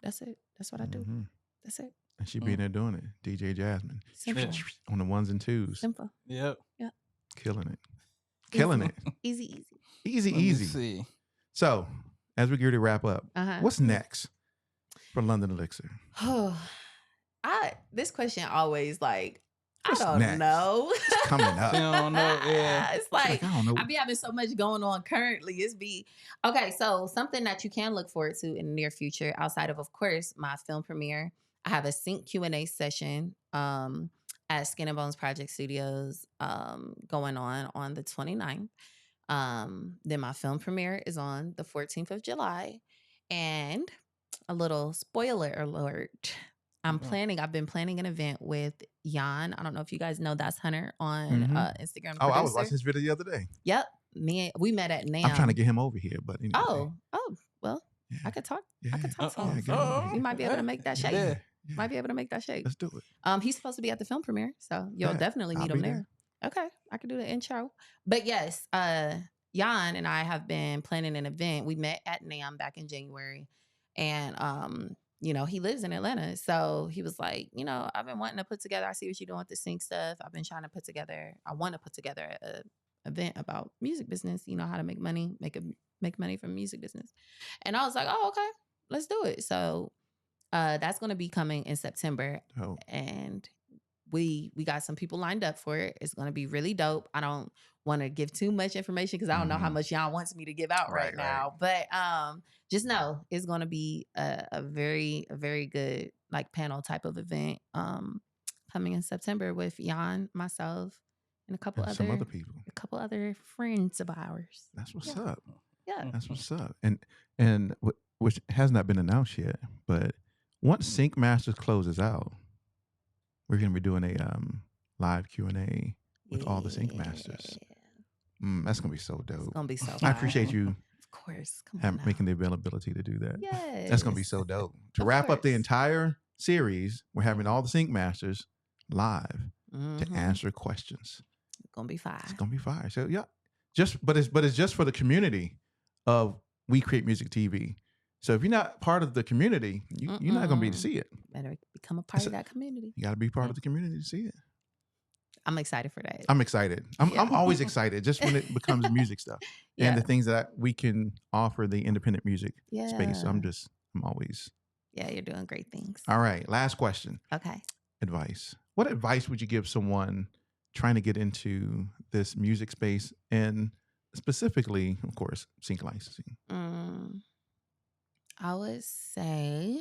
that's it. That's what I do. Mhm. That's it. And she be in there doing it. DJ Jasmine Simple. Yeah. on the ones and twos, Simple. Yep. killing it, killing it. Easy. Easy, Let me easy. see. So, as we get ready to wrap up, Uh-huh. what's next for London Elixir? This question always like, What's I don't next? know. It's coming up. You don't know. Yeah. It's She's like, I don't know. I be having so much going on currently. Okay. So something that you can look forward to in the near future, outside of course, my film premiere. I have a sync Q&A session at Skin and Bones Project Studios going on the 29th. Then my film premiere is on the 14th of July, and a little spoiler alert. I've been planning an event with Jan. I don't know if you guys know, that's Hunter on Instagram. Oh, I was producer. watching his video the other day. Yep. We met at NAMM. I'm trying to get him over here, but anyway. Oh, well, Yeah. I could talk. Yeah. I could talk to Yeah, him. get him over here. You might be able to make that shake. Yeah. Yeah. Might be able to make that shake. Let's do it. He's supposed to be at the film premiere, so you'll Yeah, definitely meet I'll him be there. Okay, I could do the intro. But yes, Jan and I have been planning an event. We met at NAMM back in January, and he lives in Atlanta, so he was like, I've been wanting to put together. I see what you're doing with the sync stuff. I want to put together a event about music business. How to make money, make money from music business. And I was like, oh, okay, let's do it. So that's going to be coming in September. Oh. And we got some people lined up for it. It's going to be really dope. I don't want to give too much information because I don't know how much y'all wants me to give out right now. But just know it's going to be a very good like panel type of event coming in September with Jan, myself, and Some other people. a couple other friends of ours. That's what's up. Yeah. That's what's up. And which has not been announced yet, but once Sync Masters closes out, we're going to be doing a live Q&A with all the Sync Masters. That's going to be so dope. It's going to be so I appreciate you Of course. Come on now. making the availability to do that. Yes. That's going to be so dope. To Of wrap up the course. entire series, we're having all the Sync Masters live to Mhm. answer questions. It's going to be fire. It's going to be fire. So yeah, but it's just for the community of We Create Music TV. So if you're not part of the community, you're not going to be able to see it. Better become a part of that community. You got to be part of the community to see it. I'm excited for that. I'm excited. I'm Yeah. always excited just when it becomes music stuff and the things that we can offer the independent music space. So I'm always. Yeah, you're doing great things. All right. Last question. Okay. Advice. What advice would you give someone trying to get into this music space and specifically, of course, sync licensing? I would say,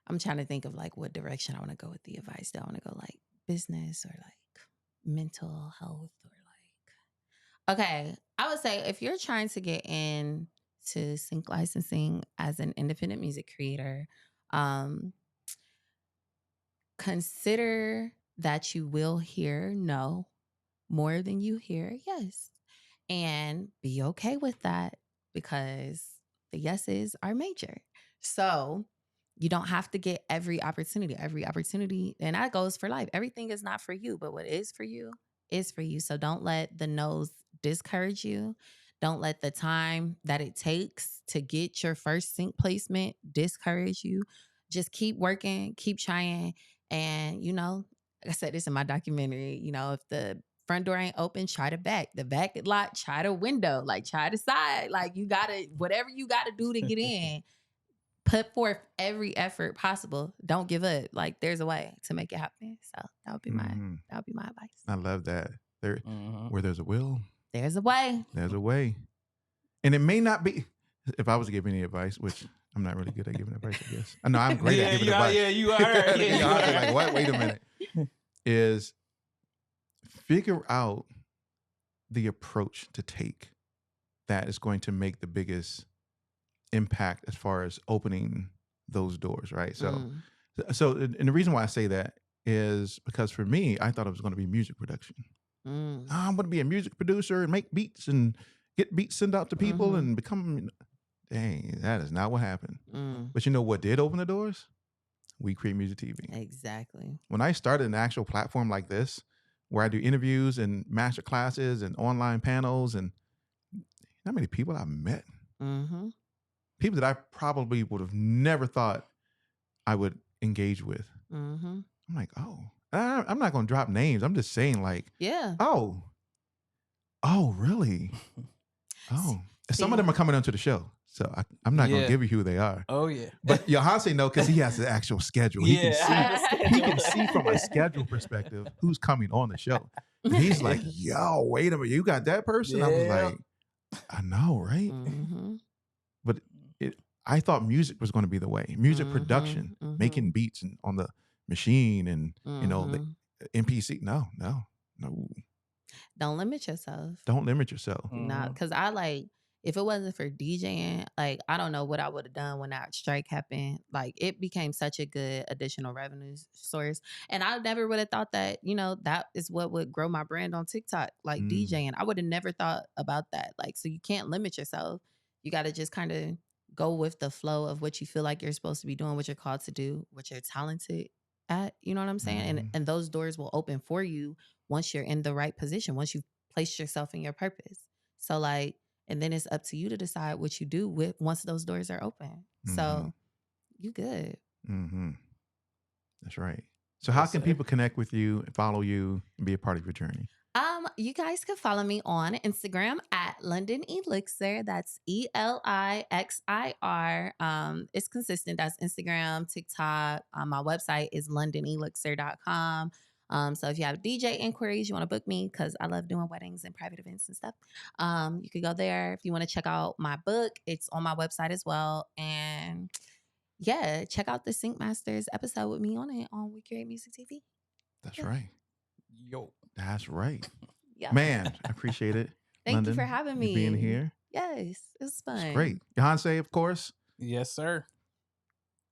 I'm trying to think of like what direction I want to go with the advice. Do I want to go like business or like mental health or like, okay, I would say if you're trying to get into sync licensing as an independent music creator, consider that you will hear no more than you hear yes. And be okay with that because the yeses are major. So you don't have to get every opportunity. And that goes for life. Everything is not for you, but what is for you is for you. So don't let the no's discourage you. Don't let the time that it takes to get your first sync placement discourage you. Just keep working, keep trying. And, like I said this in my documentary, if the front door ain't open, try the back. The back lot, try the window. Like, try the side. Like, you got to, whatever you got to do to get in, put forth every effort possible. Don't give up. Like, there's a way to make it happen. So that would be my advice. I love that. Where there's a will, there's a way. There's a way. And it may not be, if I was to give any advice, which I'm not really good at giving advice, I guess. I know I'm great at giving advice. Yeah, you are. Yeah, you are. Like, what? Wait a minute. Is figure out the approach to take that is going to make the biggest impact as far as opening those doors, right? So and the reason why I say that is because for me, I thought it was going to be music production. I'm going to be a music producer and make beats and get beats sent out to people and become, dang, that is not what happened. But you know what did open the doors? We Create Music TV. Exactly. When I started an actual platform like this, where I do interviews and master classes and online panels, and how many people I've met? Mm-hmm. People that I probably would have never thought I would engage with. Mm-hmm. I'm like, oh, I'm not going to drop names. I'm just saying, like, Yeah. oh, really? Oh, some of See- them are coming onto the show, so I'm not going Yeah. to give you who they are. Oh yeah. But Johanse know because he has the actual schedule. He can Yeah, see. I have a He can schedule. see from a schedule perspective who's coming on the show. And he's like, yo, wait a minute, you got that person? I was Yeah. like, I know, right? Mm-hmm. But I thought music was going to be the way. Music Mhm, production, mhm. making beats on the machine and, you know, the Mhm. MPC. No. Don't limit yourself. Don't limit yourself. Nah, Mhm. because if it wasn't for DJing, like, I don't know what I would have done when that strike happened. Like, it became such a good additional revenue source. And I never would have thought that, that is what would grow my brand on TikTok, like Mm. DJing. I would have never thought about that. Like, so you can't limit yourself. You got to just kind of go with the flow of what you feel like you're supposed to be doing, what you're called to do, what you're talented at. You know what I'm saying? Mhm. And those doors will open for you once you're in the right position, once you've placed yourself in your purpose. So, like, and then it's up to you to decide what you do with once those doors are open. Mhm. So you good. Mm-hmm. That's right. So how Yes, can sir. people connect with you, follow you, and be a part of your journey? You guys can follow me on Instagram at London Elixir. That's ELIXIR. It's consistent. That's Instagram, TikTok. My website is londonelixir.com. So if you have DJ inquiries, you want to book me because I love doing weddings and private events and stuff. You could go there. If you want to check out my book, it's on my website as well. And yeah, check out the Sync Masters episode with me on it on We Create Music TV. That's Yeah. right. Yo. That's right. Yeah. Man, I appreciate it. Thank London, you for having you me. being here. Yes, it was fun. It's great. Johanse, of course. Yes, sir.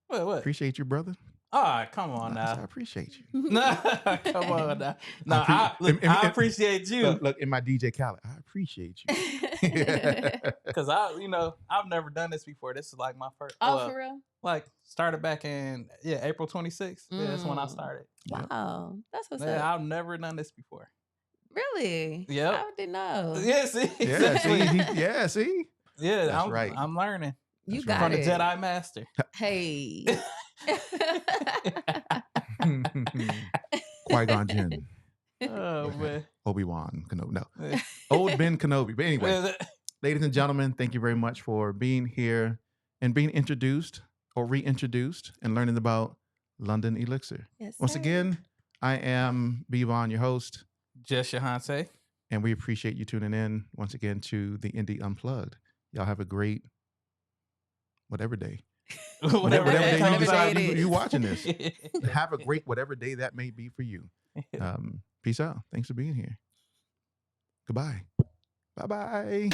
What? Appreciate you, brother. Ah, come on I now. appreciate you. Nah, come on now. No, I I appreciate you Look, in my DJ Khaled, I appreciate you. because I've never done this before. This is like my first. Oh, for real? Like started back in April 26th. Yeah, that's when I started. Wow, that's what's Yeah, up. I've never done this before. Really? Yep. I didn't know. Yeah, see, Yeah, exactly. see? Yeah, That's right. I'm learning You That's got from the it. Jedi Master. Hey. Qui-Gon Jinn. Oh man. Obi-Wan Kenobi. No. Old Ben Kenobi. But anyway, ladies and gentlemen, thank you very much for being here and being introduced or reintroduced and learning about London Elixir. Yes, Once sir. again, I am Vaughan, your host, Just Johanse. and we appreciate you tuning in once again to the Indie Unplugged. Y'all have a great whatever day. Whatever day that you comes decide it is. you watching this. Have a great whatever day that may be for you. Peace out. Thanks for being here. Goodbye. Bye-bye.